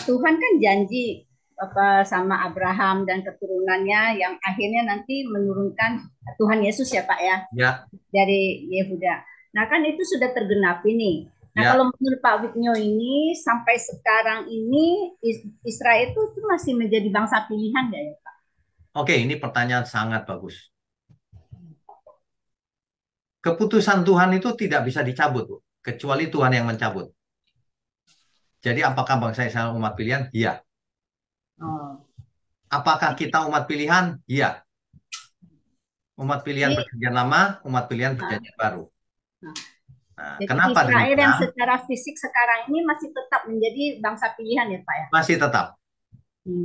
Tuhan kan janji apa sama Abraham dan keturunannya yang akhirnya nanti menurunkan Tuhan Yesus ya Pak ya Ya, dari Yehuda. Nah kan itu sudah tergenapi nih. Nah ya. kalau menurut Pak Wignyo ini sampai sekarang ini Israel itu masih menjadi bangsa pilihan nggak ya Pak? Oke, ini pertanyaan sangat bagus. Keputusan Tuhan itu tidak bisa dicabut, Bu, kecuali Tuhan yang mencabut. Jadi apakah bangsa Israel umat pilihan? Iya. Oh. Apakah kita umat pilihan? Iya. Umat pilihan Jadi, perjanjian lama, umat pilihan perjanjian baru. Nah, jadi kenapa Israel yang demikian? secara fisik sekarang ini masih tetap menjadi bangsa pilihan ya Pak ya? Masih tetap.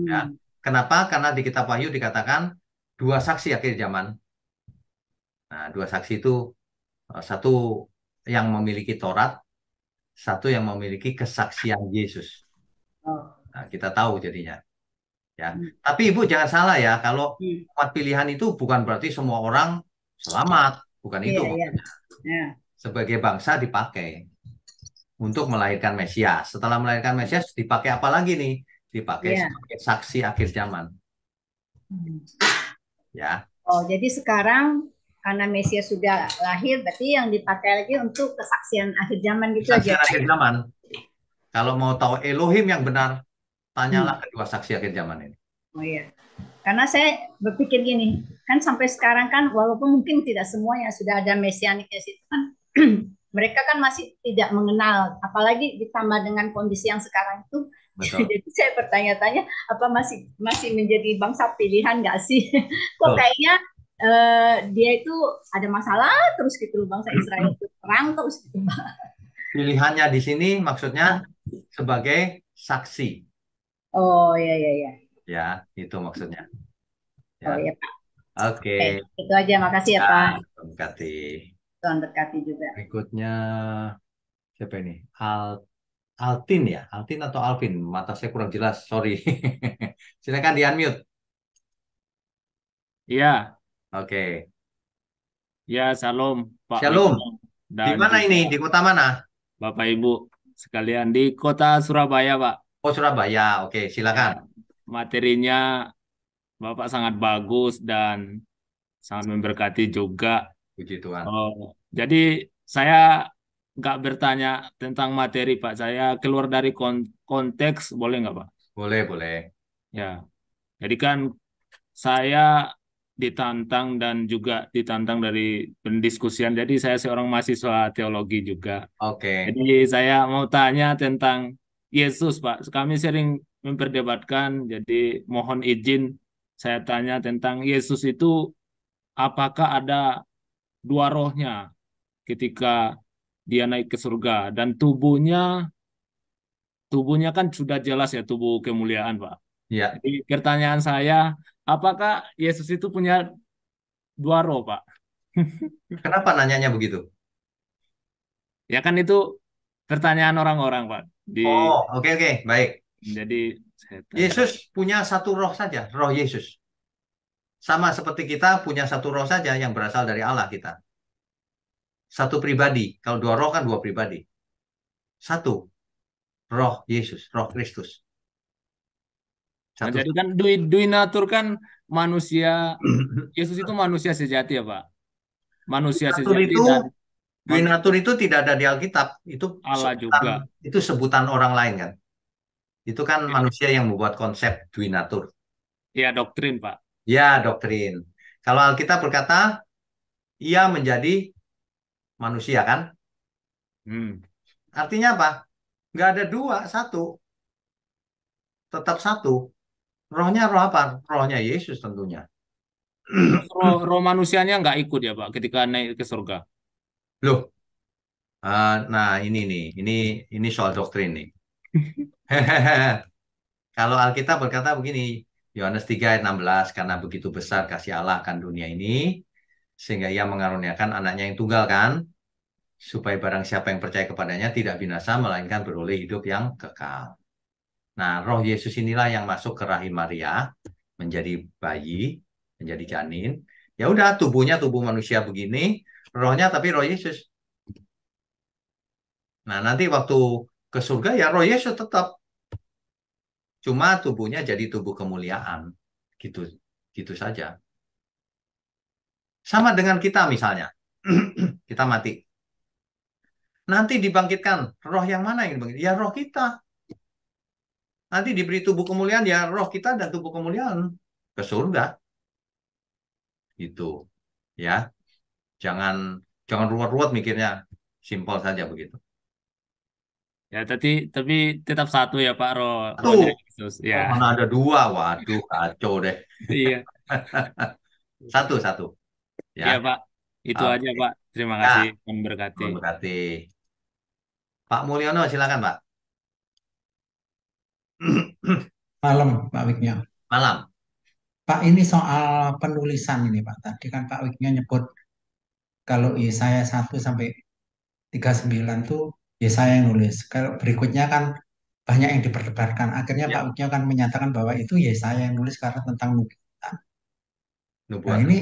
Ya. Hmm. Kenapa? Karena di kitab Wahyu dikatakan dua saksi akhir zaman. Nah, dua saksi itu satu yang memiliki Taurat, satu yang memiliki kesaksian Yesus. Oh. Nah, kita tahu jadinya. Ya. Tapi Ibu jangan salah ya, kalau umat pilihan itu bukan berarti semua orang selamat, bukan itu. Yeah. Sebagai bangsa dipakai untuk melahirkan Mesias. Setelah melahirkan Mesias dipakai apa lagi nih? Dipakai sebagai saksi akhir zaman. Ya. Oh, jadi sekarang karena Mesias sudah lahir, berarti yang dipakai lagi untuk kesaksian akhir zaman gitu aja. Kesaksian akhir zaman. Kalau mau tahu Elohim yang benar, tanyalah kedua saksi akhir zaman ini. Oh iya. Karena saya berpikir gini, kan sampai sekarang kan walaupun mungkin tidak semuanya sudah ada mesianiknya itu kan mereka kan masih tidak mengenal, apalagi ditambah dengan kondisi yang sekarang itu. Betul. Jadi saya bertanya-tanya, apa masih masih menjadi bangsa pilihan nggak sih? Kok Betul. kayaknya dia itu ada masalah terus gitu bangsa Israel itu perang terus gitu. Pilihannya di sini maksudnya sebagai saksi. Oh ya ya ya. Ya, itu maksudnya. Oh Ya. ya Pak. Oke. Itu aja. Makasih ya Pak. Ya, berkati. Tuhan berkati juga. Berikutnya siapa ini? Altin ya? Altin atau Alvin? Mata saya kurang jelas, sorry. Silakan di unmute. Iya, Oke. ya Salam Pak Shalom. Wigno Di dan mana juga ini? Di kota mana? Bapak Ibu sekalian di kota Surabaya, Pak. Oh, Surabaya. Oke, Ya, silakan. materinya Bapak sangat bagus dan sangat memberkati juga. Puji Tuhan. Oh, jadi saya nggak bertanya tentang materi, Pak. Saya keluar dari konteks, boleh nggak, Pak? Boleh, boleh. Ya, jadi kan saya ditantang dan juga ditantang dari pendiskusian. Jadi saya seorang mahasiswa teologi juga. Oke. Jadi saya mau tanya tentang Yesus, Pak. Kami sering memperdebatkan, jadi mohon izin saya tanya tentang Yesus itu apakah ada dua rohnya ketika dia naik ke surga dan tubuhnya kan sudah jelas ya tubuh kemuliaan, Pak. Ya. Jadi pertanyaan saya, apakah Yesus itu punya dua roh, Pak? Kenapa nanyanya begitu? Ya kan itu pertanyaan orang-orang, Pak. Oh, oke, oke. Baik. Jadi saya tanya. Yesus punya satu roh saja, roh Yesus. Sama seperti kita punya satu roh saja yang berasal dari Allah kita. Satu pribadi. Kalau dua roh kan dua pribadi. Satu, roh Yesus, roh Kristus. Nah, Satu. jadi kan Dwi Natur kan manusia, Yesus itu manusia sejati ya Pak. Manusia Natur sejati itu, dan Dwi Natur itu tidak ada di Alkitab. Allah juga. Itu sebutan orang lain kan. Itu kan Ya, manusia yang membuat konsep Dwi Natur. ya doktrin Pak. Ya, doktrin. Kalau Alkitab berkata, ia menjadi manusia kan. Hmm. Artinya apa? Nggak ada dua, satu. Tetap satu. Rohnya roh apa? Rohnya Yesus tentunya. Terus roh manusianya nggak ikut ya Pak ketika naik ke surga. Loh, nah ini nih, ini soal doktrin nih. Kalau Alkitab berkata begini, Yohanes 3 ayat 16, karena begitu besar kasih Allah akan dunia ini, sehingga ia mengaruniakan anaknya yang tunggal kan, supaya barang siapa yang percaya kepadanya tidak binasa, melainkan beroleh hidup yang kekal. Nah, roh Yesus inilah yang masuk ke rahim Maria, menjadi bayi, menjadi janin. Ya udah, tubuhnya tubuh manusia begini, rohnya tapi roh Yesus. Nah, nanti waktu ke surga ya roh Yesus tetap. Cuma tubuhnya jadi tubuh kemuliaan. Gitu, gitu saja. Sama dengan kita misalnya. Kita mati. Nanti dibangkitkan. Roh yang mana yang dibangkitkan? Ya roh kita. Nanti diberi tubuh kemuliaan, ya roh kita dan tubuh kemuliaan. Ke surga. Gitu. Ya. Jangan jangan ruwet-ruwet mikirnya. Simpel saja begitu. Ya tapi tetap satu ya Pak Satu. rohnya Yesus. Ya. Oh, mana ada dua? Waduh, kacau deh. Iya. Satu. Ya. Iya Pak. Itu Oke. aja Pak. Terima Ya, kasih memberkati. terima kasih. Pak Mulyono, silakan Pak. Malam, Pak Wignya. Malam. Pak, ini soal penulisan ini, Pak. Tadi kan Pak Wignya nyebut kalau Yesaya 1 sampai 39 tuh Yesaya yang nulis. Kalau berikutnya kan banyak yang diperdebatkan. Akhirnya Ya, Pak Wignya kan menyatakan bahwa itu Yesaya yang nulis karena tentang nubuatan. Nah, nubuatan. ini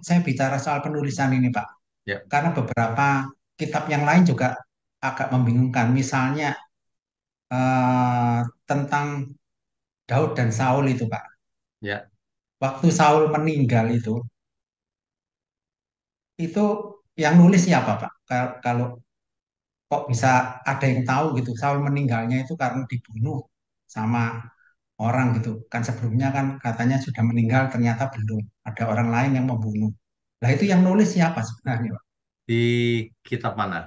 saya bicara soal penulisan ini, Pak. Ya, Karena beberapa kitab yang lain juga agak membingungkan. Misalnya tentang Daud dan Saul itu, Pak. ya. Waktu Saul meninggal itu yang nulis siapa, Pak? Kalau kok bisa ada yang tahu gitu, Saul meninggalnya itu karena dibunuh sama orang gitu. Kan sebelumnya kan katanya sudah meninggal, ternyata belum. Ada orang lain yang membunuh. Nah itu yang nulis siapa sebenarnya, Pak? Di kitab mana?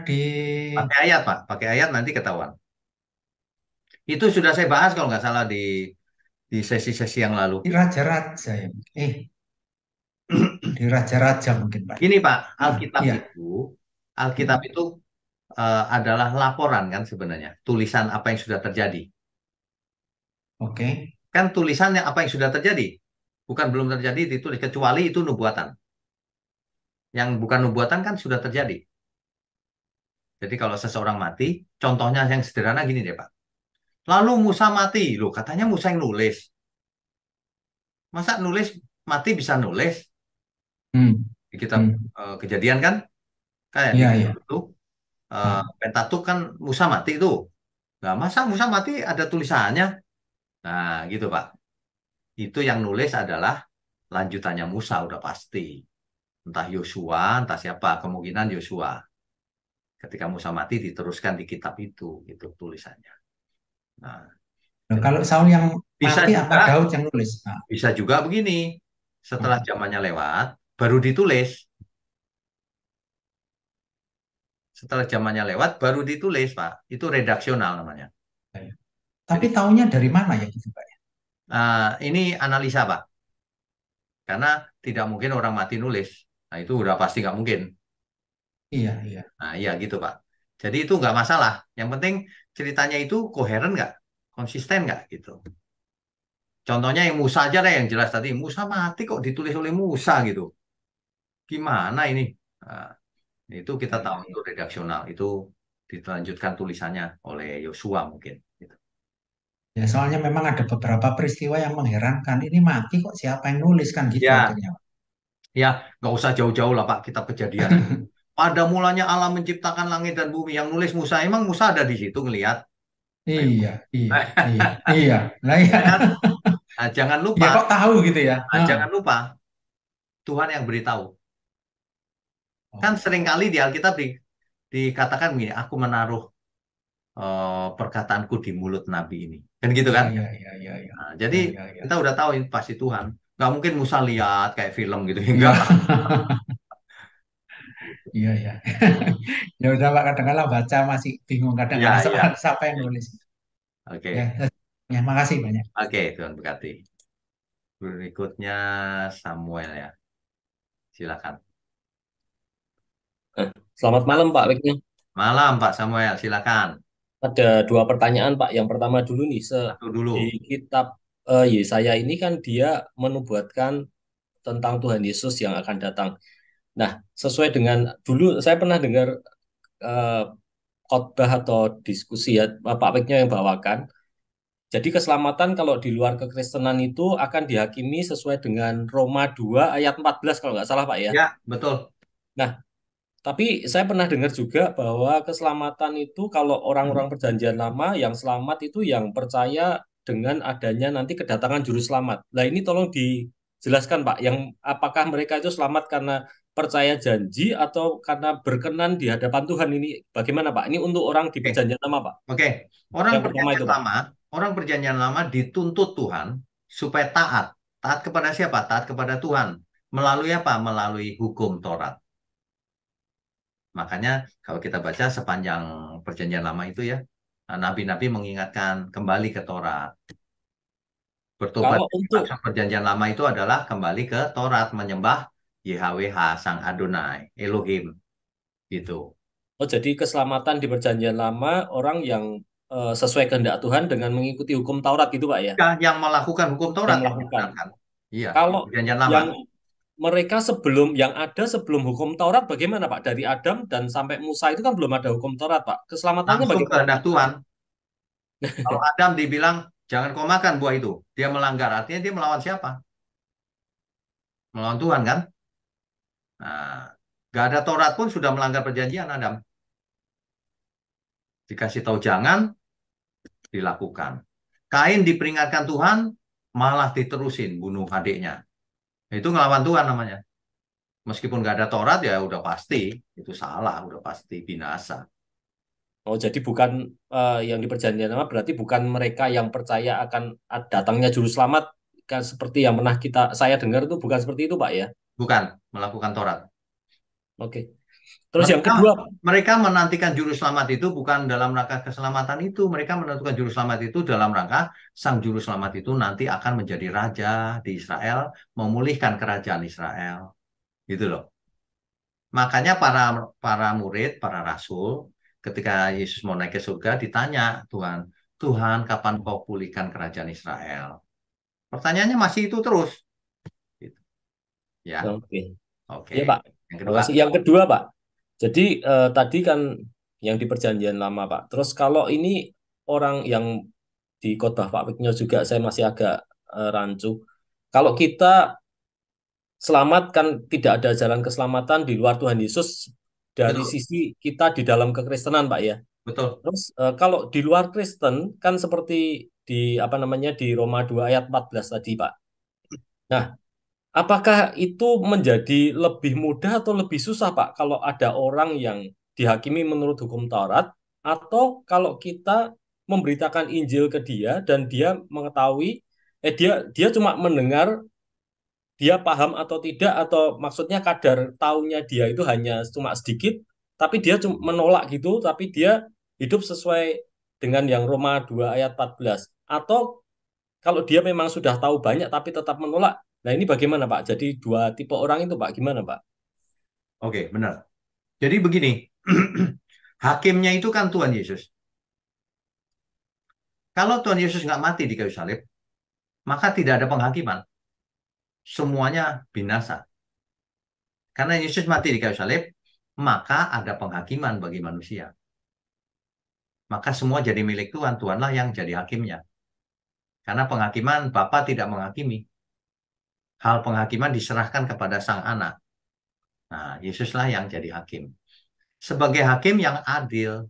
Di Pakai ayat, Pak. Pakai ayat nanti ketahuan. Itu sudah saya bahas kalau nggak salah di sesi-sesi yang lalu. Raja-Raja ya. Di Raja-Raja mungkin, Pak. Gini, Pak, Iya. Alkitab itu adalah laporan kan sebenarnya, tulisan apa yang sudah terjadi. Oke. Kan tulisannya apa yang sudah terjadi, bukan belum terjadi ditulis, kecuali itu nubuatan. Yang bukan nubuatan kan sudah terjadi. Jadi kalau seseorang mati, contohnya yang sederhana gini deh, Pak. Lalu Musa mati, loh katanya Musa yang nulis. Masa nulis mati bisa nulis? Hmm. Di kitab Hmm. Kejadian kan, kayak di Iya, iya. kitab itu Pentateuch kan Musa mati itu. Nah, masa Musa mati ada tulisannya? Nah, gitu Pak. Itu yang nulis adalah lanjutannya Musa udah pasti. Entah Yosua, entah siapa, kemungkinan Yosua. Ketika Musa mati diteruskan di kitab itu, gitu tulisannya. Nah, Nah, jadi kalau Saul yang bisa mati apa juga Daud yang nulis? Nah, bisa juga begini. Setelah hmm. zamannya lewat, baru ditulis. Setelah zamannya lewat, baru ditulis, Pak. Itu redaksional namanya. Tapi Jadi, taunya dari mana ya gitu, Pak? ini analisa, Pak. Karena tidak mungkin orang mati nulis. Nah, itu udah pasti nggak mungkin. Iya, iya. Nah, iya gitu, Pak. Jadi itu nggak masalah. Yang penting ceritanya itu koheren nggak? Konsisten nggak gitu. Contohnya yang Musa aja deh yang jelas tadi. Musa mati kok ditulis oleh Musa gitu. Gimana ini? Nah, itu kita Iya, tahu iya, itu iya. redaksional. Itu dilanjutkan tulisannya oleh Yosua mungkin. Gitu. Ya, soalnya memang ada beberapa peristiwa yang mengherankan. Ini mati kok siapa yang nulis kan gitu Ya, akhirnya. ya nggak usah jauh-jauh lah Pak. Kitab Kejadian aja. Pada mulanya Allah menciptakan langit dan bumi. Yang nulis Musa, emang Musa ada di situ ngelihat? Ayo. Iya, iya, iya, iya. Nah, iya. Ya kan? Nah, jangan Ya lupa, kok tahu gitu ya? jangan lupa Tuhan yang beritahu. Kan Oh, seringkali di Alkitab dikatakan begini, aku menaruh perkataanku di mulut Nabi ini. Kan gitu iya, kan? iya, iya, iya, iya. Nah, jadi Iya, iya, iya. kita udah tahu ini pasti Tuhan. Nggak mungkin Musa lihat kayak film gitu. Iya, Enggak lah. Gitu. iya, iya. Ya udah Pak, kadang-kadang baca masih bingung Iya, kadang-kadang iya. soal siapa yang nulis. Ya, Oke. ya makasih banyak. Oke, Tuhan berkati. Berikutnya Samuel ya. Silakan. Selamat malam Pak Wignya. Malam Pak Samuel, silakan. Ada dua pertanyaan Pak. Yang pertama dulu nih, Satu dulu. di kitab Yesaya ini kan dia menubuatkan tentang Tuhan Yesus yang akan datang. Nah, sesuai dengan dulu saya pernah dengar eh, khotbah atau diskusi ya Pak Wignya yang bawakan. Jadi keselamatan kalau di luar kekristenan itu akan dihakimi sesuai dengan Roma 2 ayat 14 kalau nggak salah Pak ya. Ya, betul. Nah, tapi saya pernah dengar juga bahwa keselamatan itu kalau orang-orang perjanjian lama yang selamat itu yang percaya dengan adanya nanti kedatangan juru selamat. Nah ini tolong dijelaskan Pak, yang apakah mereka itu selamat karena percaya janji atau karena berkenan di hadapan Tuhan ini bagaimana Pak? Ini untuk orang di Oke, perjanjian lama Pak. oke. Orang Yang pertama perjanjian itu Pak. lama, orang perjanjian lama dituntut Tuhan supaya taat. Taat kepada siapa? Taat kepada Tuhan. Melalui apa? Melalui hukum Taurat. Makanya kalau kita baca sepanjang perjanjian lama itu ya, nabi-nabi mengingatkan kembali ke Taurat. Bertobat Kalau dari untuk maksud perjanjian lama itu adalah kembali ke Taurat, menyembah YHWH, Sang Adonai, Elohim, gitu. oh jadi keselamatan di perjanjian lama orang yang sesuai kehendak Tuhan dengan mengikuti hukum Taurat gitu Pak ya, Ya, yang melakukan hukum yang Taurat yang melakukan. dibenarkan. Iya, di Kalau perjanjian lama. yang mereka sebelum yang ada sebelum hukum Taurat bagaimana Pak? Dari Adam dan sampai Musa itu kan belum ada hukum Taurat Pak. Keselamatannya Langsung bagaimana? kehendak Tuhan. Kalau Adam dibilang, jangan kau makan buah itu. Dia melanggar, artinya dia melawan siapa? Melawan Tuhan kan? Nah, gak ada Taurat pun sudah melanggar perjanjian Adam. Dikasih tahu jangan, dilakukan. Kain diperingatkan Tuhan, malah diterusin bunuh adiknya. Itu ngelawan Tuhan namanya. Meskipun nggak ada Taurat ya udah pasti itu salah, udah pasti binasa. Oh, jadi bukan yang di perjanjian lama berarti bukan mereka yang percaya akan datangnya juru selamat kan seperti yang pernah saya dengar itu bukan seperti itu, Pak ya. Bukan melakukan Taurat. Oke. Terus yang Mereka kedua, mereka menantikan juru selamat itu bukan dalam rangka keselamatan itu. Mereka menentukan juru selamat itu dalam rangka sang juru selamat itu nanti akan menjadi raja di Israel, memulihkan kerajaan Israel. Gitu loh. Makanya para murid, para rasul, ketika Yesus mau naik ke surga ditanya Tuhan, Tuhan kapan kau pulihkan kerajaan Israel? Pertanyaannya masih itu terus. Gitu. Ya, oke. oke. Iya, Pak. Yang Terima kedua, kasih. Yang kedua, Pak. Jadi tadi kan yang di perjanjian lama, Pak. Terus kalau ini orang yang di khotbah Pak Wigno juga saya masih agak rancu. Kalau kita selamat kan tidak ada jalan keselamatan di luar Tuhan Yesus dari betul, sisi kita di dalam kekristenan, Pak ya. betul. Terus kalau di luar Kristen kan seperti di apa namanya di Roma 2 ayat 14 tadi, Pak. Nah, apakah itu menjadi lebih mudah atau lebih susah, Pak, kalau ada orang yang dihakimi menurut hukum Taurat, atau kalau kita memberitakan Injil ke dia dan dia mengetahui, dia cuma mendengar, dia paham atau tidak, atau maksudnya kadar taunya dia itu hanya cuma sedikit, tapi dia cuma menolak gitu, tapi dia hidup sesuai dengan yang Roma 2 ayat 14. Atau kalau dia memang sudah tahu banyak tapi tetap menolak, nah ini bagaimana Pak? Jadi dua tipe orang itu Pak, gimana Pak? Oke, benar. Jadi begini, hakimnya itu kan Tuhan Yesus. Kalau Tuhan Yesus nggak mati di kayu salib, maka tidak ada penghakiman. Semuanya binasa. Karena Yesus mati di kayu salib, maka ada penghakiman bagi manusia. Maka semua jadi milik Tuhan. Tuhanlah yang jadi hakimnya. Karena penghakiman Bapa tidak menghakimi. Hal penghakiman diserahkan kepada sang anak. Nah, Yesuslah yang jadi hakim. Sebagai hakim yang adil.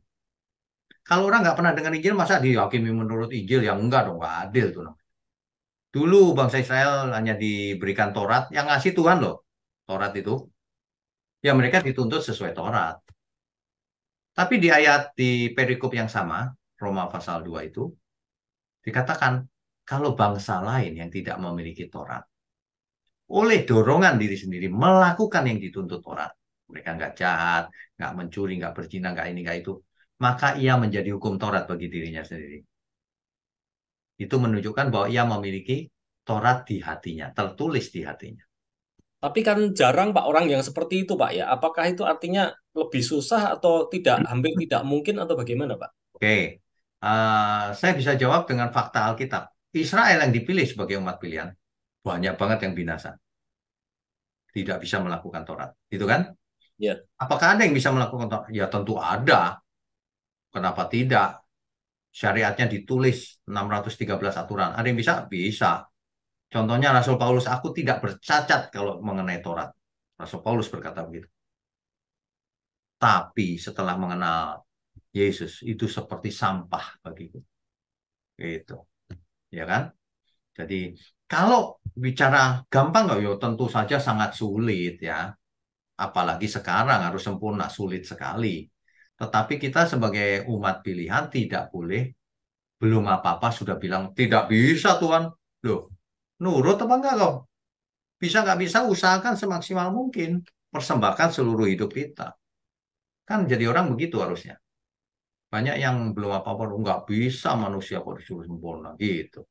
Kalau orang nggak pernah dengar Injil, masa dihakimi menurut Injil? Yang enggak dong, nggak adil tuh. Dulu bangsa Israel hanya diberikan Taurat, yang ngasih Tuhan loh. Taurat itu. Ya mereka dituntut sesuai Taurat. Tapi di perikop yang sama, Roma pasal 2 itu, dikatakan, kalau bangsa lain yang tidak memiliki Taurat, oleh dorongan diri sendiri melakukan yang dituntut Taurat, mereka nggak jahat, nggak mencuri, nggak berzina, nggak ini, nggak itu, maka ia menjadi hukum Taurat bagi dirinya sendiri. Itu menunjukkan bahwa ia memiliki Taurat di hatinya, tertulis di hatinya. Tapi kan jarang Pak orang yang seperti itu Pak ya. Apakah itu artinya lebih susah atau tidak, hampir tidak mungkin atau bagaimana Pak? Oke, saya bisa jawab dengan fakta Alkitab. Israel yang dipilih sebagai umat pilihan, banyak banget yang binasa. Tidak bisa melakukan Taurat. Itu kan? Ya. Apakah ada yang bisa melakukan Taurat? Ya tentu ada. Kenapa tidak? Syariatnya ditulis 613 aturan. Ada yang bisa? Bisa. Contohnya Rasul Paulus, aku tidak bercacat kalau mengenai Taurat. Rasul Paulus berkata begitu. Tapi setelah mengenal Yesus, itu seperti sampah bagiku. Gitu. Ya kan? Jadi kalau bicara gampang nggak? Ya tentu saja sangat sulit ya. Apalagi sekarang harus sempurna, sulit sekali. Tetapi kita sebagai umat pilihan tidak boleh, belum apa-apa sudah bilang, tidak bisa Tuhan. Loh, nurut apa enggak kok? Bisa nggak bisa, usahakan semaksimal mungkin. Persembahkan seluruh hidup kita. Kan jadi orang begitu harusnya. Banyak yang belum apa-apa, nggak bisa manusia kok disuruh sempurna. Gitu.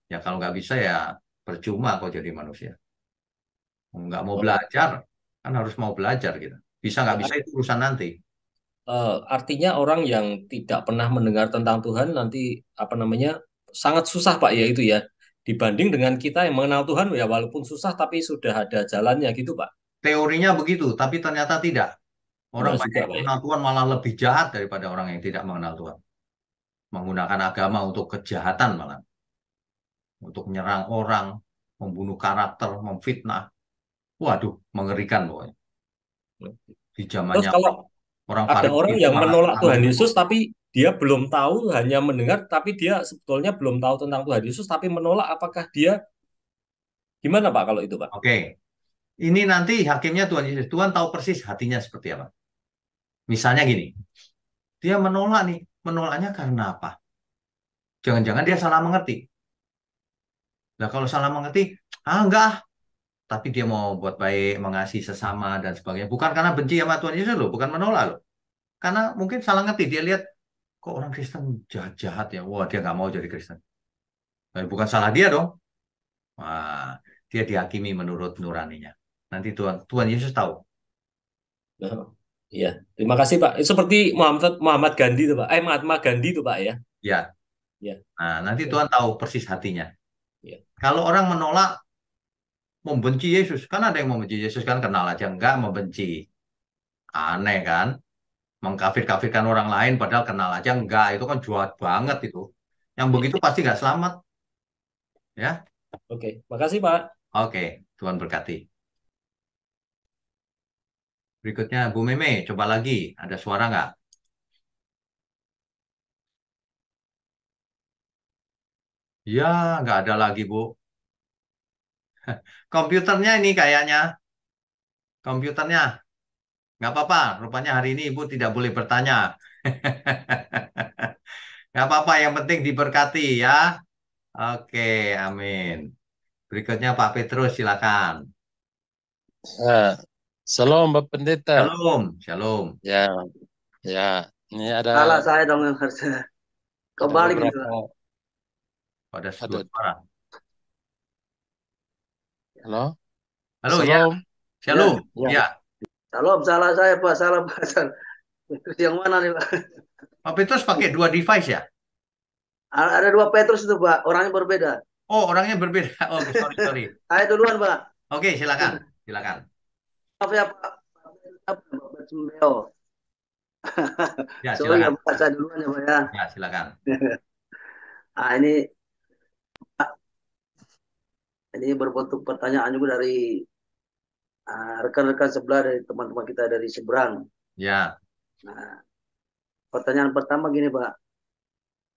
Ya kalau nggak bisa ya percuma kok jadi manusia. Nggak mau Oh, belajar, kan harus mau belajar gitu. Bisa nggak bisa itu urusan nanti. artinya orang yang tidak pernah mendengar tentang Tuhan nanti apa namanya sangat susah Pak ya itu ya. Dibanding dengan kita yang mengenal Tuhan ya walaupun susah tapi sudah ada jalannya gitu Pak. Teorinya begitu, tapi ternyata tidak. Orang Enggak banyak juga yang Pak ya. mengenal Tuhan malah lebih jahat daripada orang yang tidak mengenal Tuhan. Menggunakan agama untuk kejahatan malah. Untuk menyerang orang, membunuh karakter, memfitnah. Waduh, mengerikan pokoknya. Di Terus zamannya kalau orang ada Farisi orang itu yang malah menolak terlalu. Tuhan Yesus tapi dia belum tahu hanya mendengar tapi dia sebetulnya belum tahu tentang Tuhan Yesus tapi menolak apakah dia gimana Pak kalau itu Pak? Oke, ini nanti hakimnya Tuhan Yesus. Tuhan tahu persis hatinya seperti apa. Misalnya gini, dia menolak nih. Menolaknya karena apa? Jangan-jangan dia salah mengerti. Nah, kalau salah mengerti, enggak, ah. Tapi dia mau buat baik, mengasihi sesama dan sebagainya. Bukan karena benci sama Tuhan Yesus loh, bukan menolak loh. Karena mungkin salah ngerti. Dia lihat kok orang Kristen jahat-jahat ya. Wah, dia nggak mau jadi Kristen. Bukan salah dia dong. Wah, dia dihakimi menurut nuraninya. Nanti Tuhan Tuhan Yesus tahu. Nah, iya, terima kasih Pak. Seperti Muhammad Gandhi itu Pak. Mahatma Gandhi itu Pak ya. Ya. Ya. Nah, nanti Ya. Tuhan tahu persis hatinya. Ya. Kalau orang menolak, membenci Yesus, kan ada yang membenci Yesus kan kenal aja, enggak membenci. Aneh kan? Mengkafir-kafirkan orang lain padahal kenal aja enggak. Itu kan jahat banget itu. Yang begitu pasti nggak selamat. Ya. Oke, makasih Pak. Oke, Tuhan berkati. Berikutnya Bu Meme, coba lagi. Ada suara nggak? Ya, nggak ada lagi, Bu. Komputernya ini kayaknya. Komputernya. Nggak apa-apa. Rupanya hari ini Ibu tidak boleh bertanya. Nggak apa-apa. Yang penting diberkati ya. Oke, amin. Berikutnya Pak Petrus, silakan. Shalom Bapak Pendeta. Shalom, shalom. Ya, ya. Ini ada Salah saya dong yang harusnya. Kembali gitu. beberapa. Ada Ada. dua suara. Halo. Halo, ya. Shalom. Shalom. Ya. Ya. Salam, salah saya Pak, salah Pak. Terus yang mana nih Pak? Pak Petrus pakai dua device ya? Ada dua Petrus itu Pak, orangnya berbeda. Oh, orangnya berbeda. Oh, sorry. Saya duluan Pak. Oke, silakan. Silakan. Maaf ya Pak. Pak Cembeo. Ya, Sorry ya silakan. Pak, saya duluan ya Pak ya. Ya, silakan. Ini berbentuk pertanyaan juga dari rekan-rekan sebelah, dari teman-teman kita dari seberang. Ya. Nah, pertanyaan pertama gini Pak.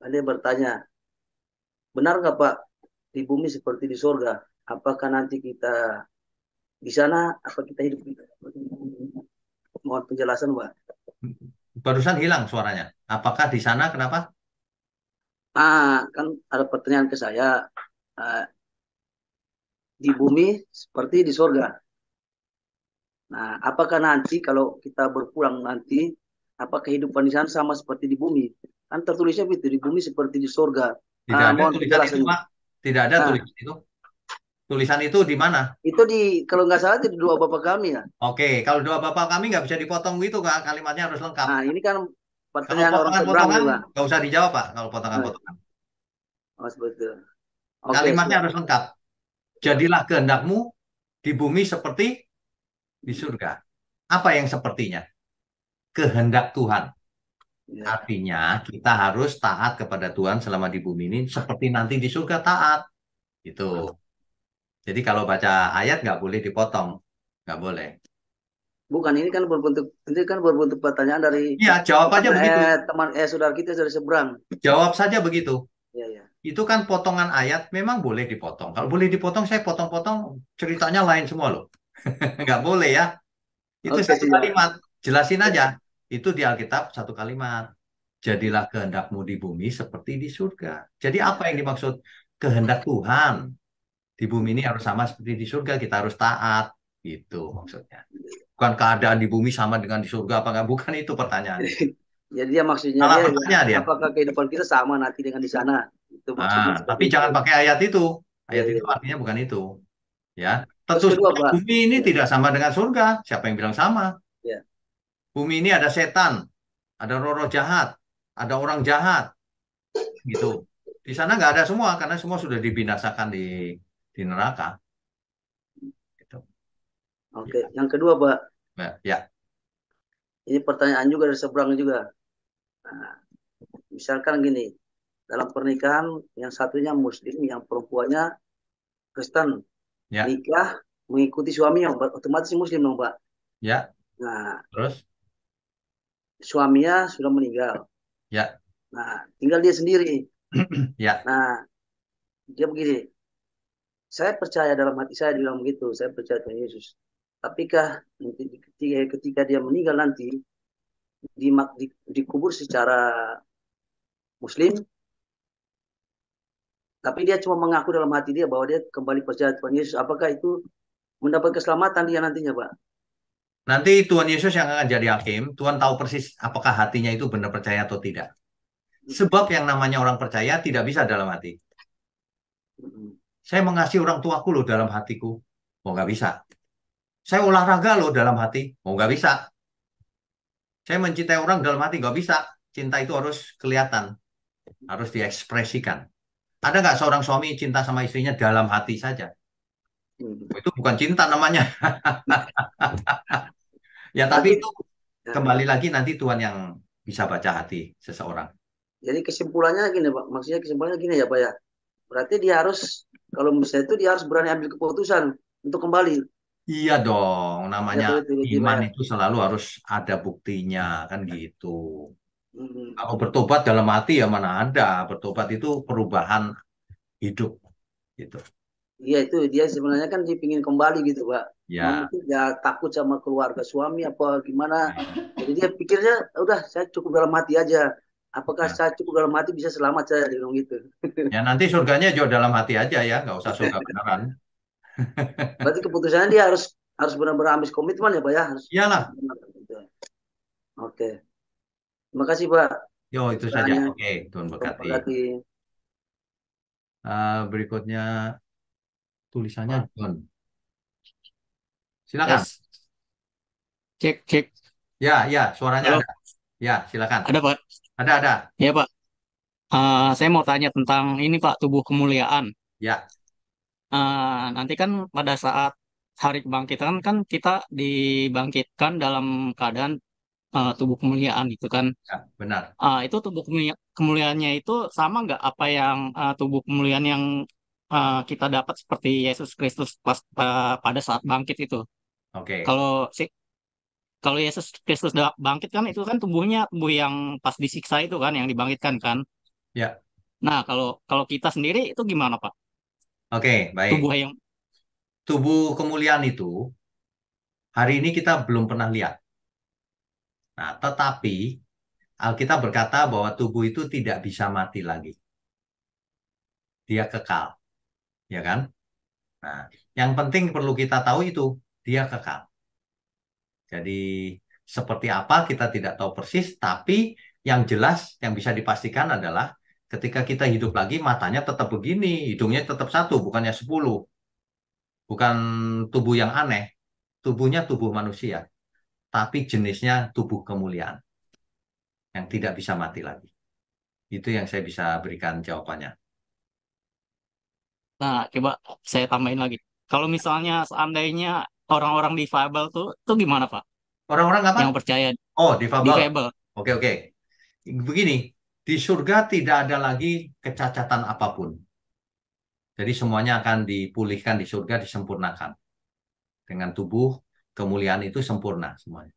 Dia bertanya, benar nggak Pak di bumi seperti di surga? Apakah nanti kita di sana, apa kita hidup di Mohon penjelasan Pak. Barusan hilang suaranya. Apakah di sana kenapa? Kan ada pertanyaan ke saya, di bumi seperti di surga. Nah, apakah nanti kalau kita berpulang nanti, apa kehidupan di sana sama seperti di bumi? Kan tertulisnya begitu, di bumi seperti di surga. Tidak ada Mohon tulisan itu, penjelasannya. Pak. Tidak ada tulisan itu. Tulisan itu di mana? Itu kalau nggak salah di doa Bapa kami ya. Oke, kalau doa Bapak kami nggak bisa dipotong gitu, Kak. Kalimatnya harus lengkap. Nah, ini kan Kalau pertanyaan orang seberang potongan-potongan juga. nggak usah dijawab, Pak. Kalau potongan-potongan. Oh, seperti itu. Oke, Kalimatnya siap. harus lengkap. Jadilah kehendakmu di bumi seperti di surga. Apa yang sepertinya? Kehendak Tuhan. Ya. Artinya kita harus taat kepada Tuhan selama di bumi ini seperti nanti di surga taat. Gitu. Jadi kalau baca ayat nggak boleh dipotong. Nggak boleh. Bukan, ini kan berbentuk pertanyaan dari Iya, jawab aja begitu. saudara kita dari seberang. Jawab saja begitu. Ya. Itu kan potongan ayat memang boleh dipotong. Kalau boleh dipotong, saya potong-potong ceritanya lain semua loh. Nggak boleh ya. Itu Oke, satu siap. kalimat. Jelasin aja. Itu di Alkitab satu kalimat. Jadilah kehendakmu di bumi seperti di surga. Jadi apa yang dimaksud? Kehendak Tuhan. Di bumi ini harus sama seperti di surga. Kita harus taat. Itu maksudnya. Bukan keadaan di bumi sama dengan di surga apa enggak. Bukan itu pertanyaannya. Jadi dia maksudnya Salah pertanyaan dia. apakah kehidupan kita sama nanti dengan di sana? Itu maksudnya. Tapi jangan pakai ayat itu. Ayat itu artinya bukan itu. Ya. Tentu Terus kedua, Pak. bumi ini tidak sama dengan surga. Siapa yang bilang sama? Ya. Bumi ini ada setan, ada roh-roh jahat, ada orang jahat. Gitu. Di sana nggak ada semua karena semua sudah dibinasakan di neraka. Gitu. Oke, yang kedua, Pak. Ya. Ini pertanyaan juga dari seberang juga. Nah, misalkan gini, dalam pernikahan yang satunya Muslim, yang perempuannya Kristen, Ya. nikah mengikuti suaminya, otomatis Muslim dong, Pak. Ya. Nah, Terus? Suaminya sudah meninggal. Ya. Nah, tinggal dia sendiri. Ya. Nah, dia begini, saya percaya dalam hati saya bilang begitu, saya percaya Tuhan Yesus. Tapikah ketika dia meninggal nanti, dikubur secara Muslim, tapi dia cuma mengaku dalam hati dia bahwa dia kembali percaya Tuhan Yesus. Apakah itu mendapat keselamatan dia nantinya, Pak? Nanti Tuhan Yesus yang akan jadi hakim. Tuhan tahu persis apakah hatinya itu benar percaya atau tidak. Sebab yang namanya orang percaya tidak bisa dalam hati. Saya mengasihi orang tuaku loh dalam hatiku. Oh, nggak bisa. Saya olahraga loh dalam hati. Oh, nggak bisa. Saya mencintai orang dalam hati. Nggak bisa. Cinta itu harus kelihatan. Harus diekspresikan. Ada nggak seorang suami cinta sama istrinya dalam hati saja? Itu bukan cinta namanya. Ya, tapi itu kembali lagi nanti Tuhan yang bisa baca hati seseorang. Jadi kesimpulannya gini, Pak. Maksudnya kesimpulannya gini ya, Pak ya. Berarti dia harus, kalau misalnya itu dia harus berani ambil keputusan untuk kembali. Iya dong, namanya Ya, betul, iman ya. itu selalu harus ada buktinya, kan gitu. Kalau bertobat dalam hati ya mana ada. Bertobat itu perubahan hidup, gitu. Iya, itu dia sebenarnya kan dia ingin kembali gitu, Pak. Ya. Mungkin dia takut sama keluarga suami apa gimana. Jadi dia pikirnya, udah saya cukup dalam hati aja. Apakah saya cukup dalam hati bisa selamat saya, dia bilang gitu. Ya nanti surganya jauh dalam hati aja ya, nggak usah surga beneran. Berarti keputusannya dia harus benar-benar ambil komitmen ya, Pak ya. Harus. Iyalah. Oke. Terima kasih, Pak. Yo, itu saja. Oke, Tuhan berkati. Berikutnya tulisannya John. Silakan. Yes. Cek. Ya, suaranya Halo. ada. Ya, silakan. Ada, Pak? Ada. Ya, Pak. Saya mau tanya tentang ini, Pak, tubuh kemuliaan. Ya. Nanti kan pada saat hari kebangkitan kan kita dibangkitkan dalam keadaan tubuh kemuliaan gitu kan. Ya, benar. Itu tubuh kemuliaannya itu sama nggak apa yang tubuh kemuliaan yang kita dapat seperti Yesus Kristus pada saat bangkit itu. Oke. Kalau Yesus Kristus bangkit kan itu kan tubuhnya tubuh yang pas disiksa itu kan yang dibangkitkan kan. Ya. Nah, kalau kita sendiri itu gimana, Pak? Oke, baik. Tubuh kemuliaan itu hari ini kita belum pernah lihat. Nah, tetapi Alkitab berkata bahwa tubuh itu tidak bisa mati lagi. Dia kekal. Ya kan? Nah, yang penting perlu kita tahu itu, dia kekal. Jadi, seperti apa kita tidak tahu persis, tapi yang jelas, yang bisa dipastikan adalah ketika kita hidup lagi, matanya tetap begini, hidungnya tetap satu, bukannya 10. Bukan tubuh yang aneh, tubuhnya tubuh manusia, tapi jenisnya tubuh kemuliaan, yang tidak bisa mati lagi. Itu yang saya bisa berikan jawabannya. Nah, coba saya tambahin lagi. Kalau misalnya seandainya orang-orang difabel tuh gimana, Pak? Orang-orang apa? Yang percaya. Oh, difabel. Difabel. Oke. Begini, di surga tidak ada lagi kecacatan apapun. Jadi semuanya akan dipulihkan di surga, disempurnakan. Dengan tubuh kemuliaan itu sempurna semuanya.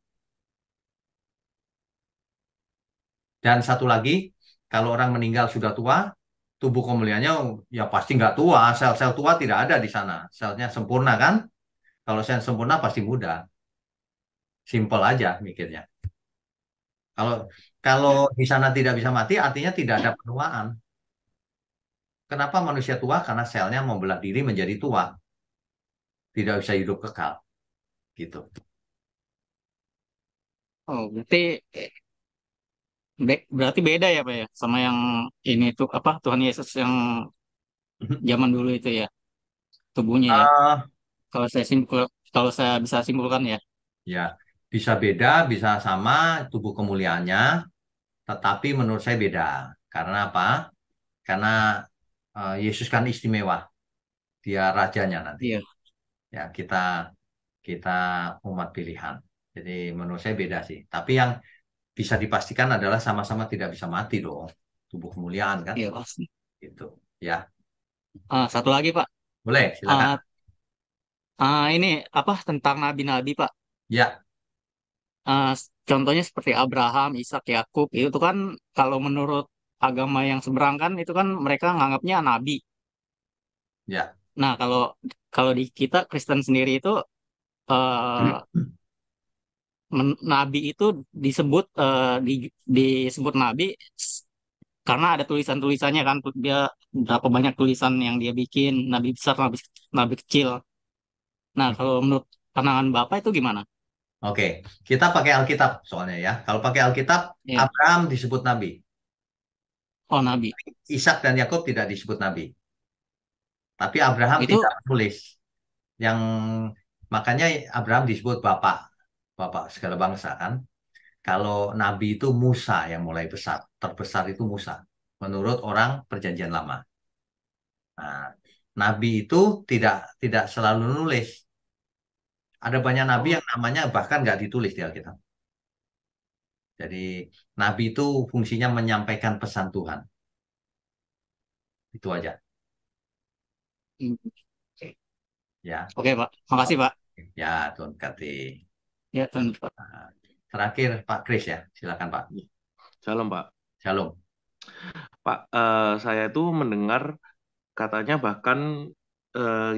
Dan satu lagi, kalau orang meninggal sudah tua, tubuh kemuliaannya ya pasti nggak tua. Sel-sel tua tidak ada di sana. Selnya sempurna kan? Kalau sel sempurna pasti muda. Simple aja mikirnya. Kalau di sana tidak bisa mati, artinya tidak ada penuaan. Kenapa manusia tua? Karena selnya membelah diri menjadi tua. Tidak bisa hidup kekal. Gitu. Oh, berarti beda ya, Pak ya, sama yang ini tuh apa Tuhan Yesus yang zaman dulu itu ya, tubuhnya ya. Kalau saya bisa simpulkan ya. Ya, bisa beda, bisa sama tubuh kemuliaannya, tetapi menurut saya beda. Karena apa? Karena Yesus kan istimewa. Dia rajanya nanti. Iya. Ya, kita umat pilihan. Jadi menurut saya beda sih. Tapi yang bisa dipastikan adalah sama-sama tidak bisa mati dong. Tubuh kemuliaan kan? Iya, pasti. Gitu. Ya. Satu lagi, Pak. Boleh, silakan. Ini apa tentang nabi-nabi, Pak? Ya. Contohnya seperti Abraham, Ishak, Yakub, itu kan kalau menurut agama yang seberang kan itu kan mereka nganggapnya nabi. Ya. Nah, kalau di kita Kristen sendiri itu nabi itu disebut nabi karena ada tulisan-tulisannya kan, dia berapa banyak tulisan yang dia bikin, nabi besar, nabi kecil. Nah, kalau menurut pandangan Bapak itu gimana? Oke, kita pakai Alkitab soalnya ya. Kalau pakai Alkitab, Ya. Abraham disebut nabi. Oh, nabi. Ishak dan Yakub tidak disebut nabi. Tapi Abraham Itu tidak menulis. Yang makanya Abraham disebut bapak segala bangsa kan. Kalau nabi itu Musa yang mulai besar, terbesar itu Musa menurut orang Perjanjian Lama. Nah, nabi itu tidak selalu nulis. Ada banyak nabi yang namanya bahkan nggak ditulis di Alkitab. Jadi nabi itu fungsinya menyampaikan pesan Tuhan. Itu aja. Hmm, Ya. oke, Pak. Makasih, Pak. Ya, Tuhan berkati. Ya, Tuhan. Nah, terakhir Pak Kris ya, silakan Pak. Shalom Pak. Shalom. Pak, saya itu mendengar katanya bahkan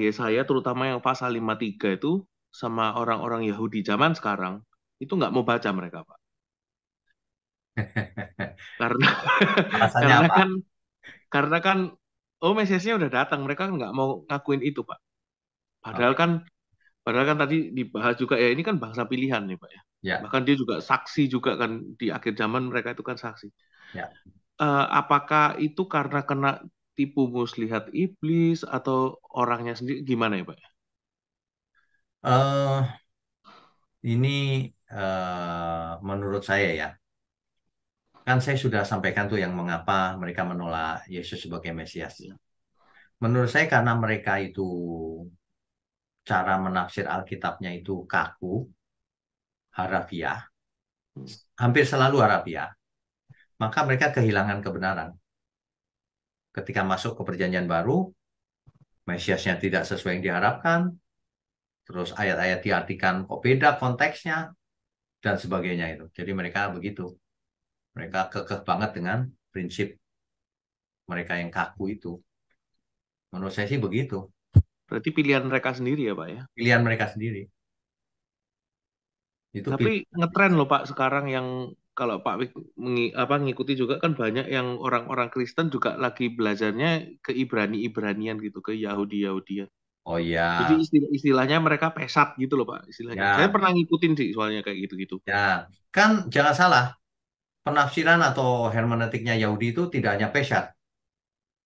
Yesaya terutama yang pasal 53 itu sama orang-orang Yahudi zaman sekarang itu nggak mau baca mereka Pak. Karena Alasannya apa? karena kan Mesiasnya udah datang, mereka nggak mau ngakuin itu Pak. Padahal kan tadi dibahas juga ya, ini kan bangsa pilihan nih Pak ya. Ya. Bahkan dia juga saksi juga kan di akhir zaman, mereka itu kan saksi. Ya. Apakah itu karena kena tipu muslihat iblis atau orangnya sendiri, gimana ya Pak? Ini menurut saya ya, kan saya sudah sampaikan tuh yang mengapa mereka menolak Yesus sebagai Mesias. Menurut saya karena mereka itu cara menafsir Alkitabnya itu kaku, harafiah, hampir selalu harafiah, maka mereka kehilangan kebenaran. Ketika masuk ke Perjanjian Baru, Mesiasnya tidak sesuai yang diharapkan, terus ayat-ayat diartikan kok beda konteksnya, dan sebagainya itu. Jadi mereka begitu. Mereka kekeh banget dengan prinsip mereka yang kaku itu. Menurut saya sih begitu. Berarti pilihan mereka sendiri ya Pak ya? Pilihan mereka sendiri. Itu Tapi ngetren loh Pak sekarang yang kalau Pak Wik ngikuti juga kan banyak yang orang-orang Kristen juga lagi belajarnya ke Ibrani-Ibranian gitu, ke Yahudi-Yahudian. Oh iya. Jadi istilahnya mereka pesat gitu loh Pak istilahnya. Ya. Saya pernah ngikutin sih soalnya kayak gitu-gitu. Ya, kan jangan salah. Penafsiran atau hermeneutiknya Yahudi itu tidak hanya peshat.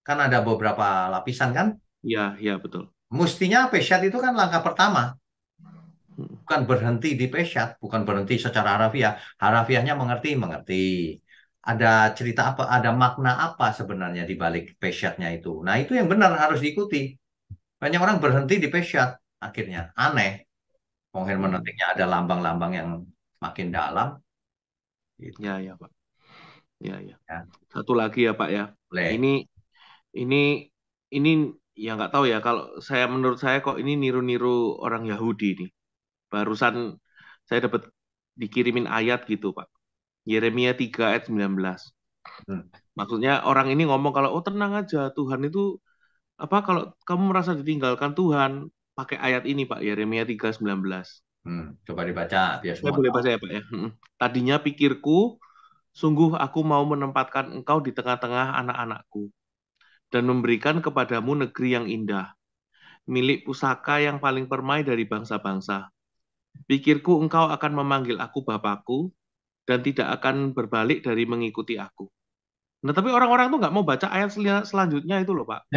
Kan ada beberapa lapisan kan? Iya, iya betul. Mestinya peshat itu kan langkah pertama. Bukan berhenti di peshat, bukan berhenti secara harafiah. Harafiahnya mengerti. Ada cerita apa, ada makna apa sebenarnya di balik peshatnya itu. Nah, itu yang benar harus diikuti. Banyak orang berhenti di peshat, akhirnya aneh. Hermeneutiknya ada lambang-lambang yang makin dalam. Gitu. Ya, ya Pak. Ya. Satu lagi ya Pak ya. Boleh. Ini ya nggak tahu ya. Kalau menurut saya kok ini niru-niru orang Yahudi nih. Barusan saya dapat dikirimin ayat gitu Pak. Yeremia 3 ayat 19. Maksudnya orang ini ngomong kalau tenang aja, Tuhan itu kalau kamu merasa ditinggalkan Tuhan, pakai ayat ini Pak, Yeremia 3:19. Coba dibaca biar Saya semua boleh tahu. baca ya Pak ya. Tadinya pikirku, sungguh aku mau menempatkan engkau di tengah-tengah anak-anakku dan memberikan kepadamu negeri yang indah, milik pusaka yang paling permai dari bangsa-bangsa. Pikirku engkau akan memanggil aku Bapakku dan tidak akan berbalik dari mengikuti aku. Nah, tapi orang-orang tuh nggak mau baca ayat selanjutnya itu loh, Pak.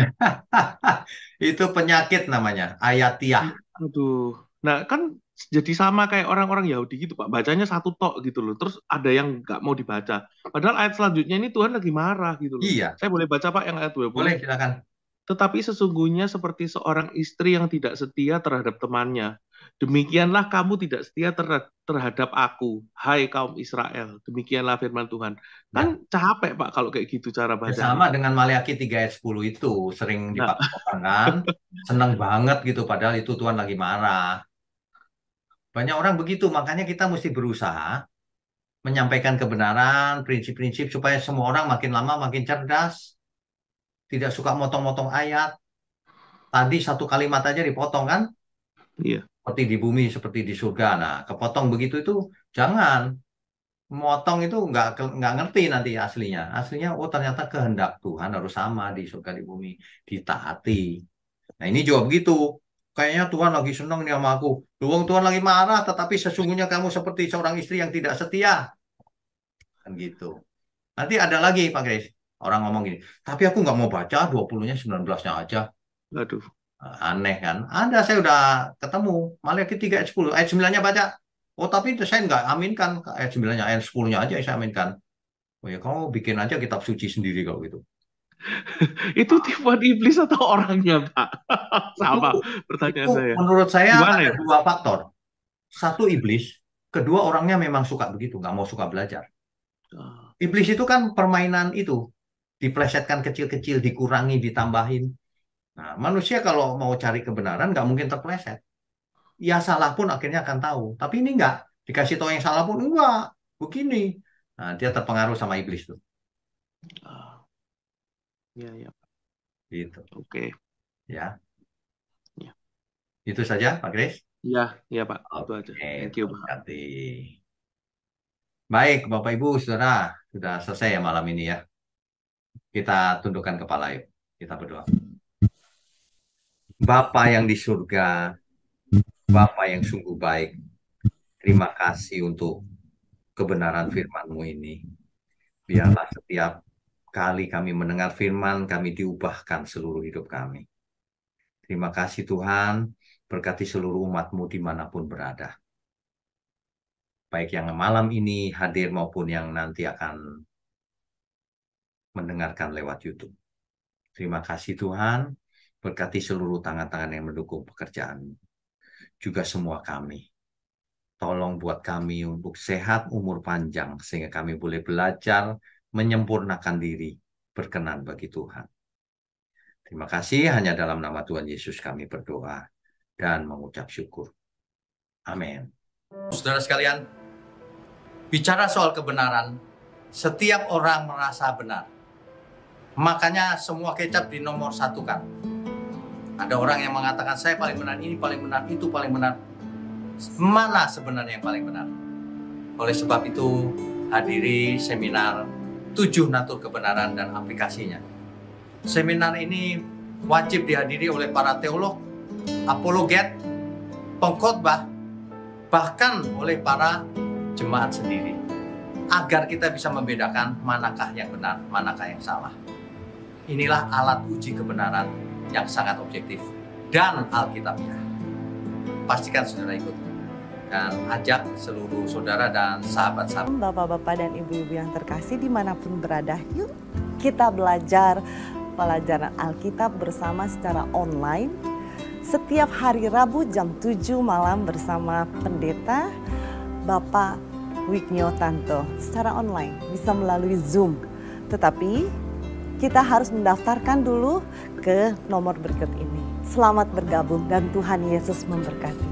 Itu penyakit namanya, ayatiah. Aduh. Nah, kan jadi sama kayak orang-orang Yahudi gitu, Pak. Bacanya satu tok gitu loh. Terus ada yang nggak mau dibaca. Padahal ayat selanjutnya ini Tuhan lagi marah gitu loh. Iya. Saya boleh baca, Pak, yang ayat 20? Boleh, silakan. Tetapi sesungguhnya seperti seorang istri yang tidak setia terhadap temannya, demikianlah kamu tidak setia terhadap aku, hai kaum Israel. Demikianlah firman Tuhan. Kan capek Pak kalau kayak gitu cara bacanya. Sama dengan Maleakhi 3 ayat 10 itu, sering dipakai orang kan. Seneng banget gitu, padahal itu Tuhan lagi marah. Banyak orang begitu, makanya kita mesti berusaha menyampaikan kebenaran, prinsip-prinsip supaya semua orang makin lama makin cerdas. Tidak suka motong-motong ayat. Tadi satu kalimat aja dipotong kan? Iya. Seperti di bumi, seperti di surga. Nah, kepotong begitu itu Jangan. Motong itu nggak ngerti nanti aslinya. Aslinya, oh ternyata kehendak Tuhan harus sama di surga di bumi, ditaati. Nah ini juga begitu. Kayaknya Tuhan lagi senang nih sama aku. Tuhan lagi marah, tetapi sesungguhnya kamu seperti seorang istri yang tidak setia. Kan gitu. Nanti ada lagi Pak Grace, orang ngomong gini, tapi aku nggak mau baca 20-nya 19-nya aja. Aduh. Aneh kan? Ada, saya udah ketemu. Maliaki 3 ayat 10. Ayat 9-nya baca. Oh, tapi itu saya nggak aminkan ayat 9-nya, ayat 10-nya aja saya aminkan. Oh ya, kamu bikin aja kitab suci sendiri kalau gitu. Itu tipuan iblis atau orangnya, Pak? Sama pertanyaan Itu saya. menurut saya Gimana ada ya? dua faktor. Satu iblis, kedua orangnya memang suka begitu, nggak mau suka belajar. Iblis itu kan permainan itu, diplesetkan kecil-kecil, dikurangi, ditambahin. Nah, manusia kalau mau cari kebenaran nggak mungkin terpleset. Ya salah pun akhirnya akan tahu. Tapi ini enggak. Dikasih tahu yang salah pun enggak. Begini. Nah, dia terpengaruh sama iblis tuh. Ya, ya. Gitu. Oke. Ya. Ya. Itu saja, Pak Grace? Ya, ya Pak. Itu aja. Oke, Thank you, Pak. Baik, Bapak Ibu, Saudara, sudah selesai ya malam ini ya. Kita tundukkan kepala yuk. Kita berdoa. Bapa yang di surga, Bapa yang sungguh baik, terima kasih untuk kebenaran firman-Mu ini. Biarlah setiap kali kami mendengar firman, kami diubahkan seluruh hidup kami. Terima kasih Tuhan, berkati seluruh umat-Mu dimanapun berada. Baik yang malam ini hadir maupun yang nanti akan mendengarkan lewat YouTube. Terima kasih Tuhan, berkati seluruh tangan-tangan yang mendukung pekerjaan. Juga semua kami. Tolong buat kami untuk sehat, umur panjang, sehingga kami boleh belajar, menyempurnakan diri, berkenan bagi Tuhan. Terima kasih, hanya dalam nama Tuhan Yesus kami berdoa dan mengucap syukur. Amin. Saudara sekalian, bicara soal kebenaran, setiap orang merasa benar. Makanya semua kecap dinomor satukan. Ada orang yang mengatakan, saya paling benar, ini paling benar, itu paling benar. Mana sebenarnya yang paling benar? Oleh sebab itu, hadiri seminar 7 natur kebenaran dan aplikasinya. Seminar ini wajib dihadiri oleh para teolog, apologet, pengkhotbah, bahkan oleh para jemaat sendiri. Agar kita bisa membedakan manakah yang benar, manakah yang salah. Inilah alat uji kebenaran yang sangat objektif dan alkitabiah. Pastikan saudara ikut dan ajak seluruh saudara dan sahabat-sahabat. Bapak-bapak dan ibu-ibu yang terkasih dimanapun berada, yuk kita belajar pelajaran Alkitab bersama secara online setiap hari Rabu jam 7 malam bersama pendeta Bapak Wiknyo Tanto secara online, bisa melalui Zoom. Tetapi kita harus mendaftarkan dulu ke nomor berikut ini. Selamat bergabung dan Tuhan Yesus memberkati.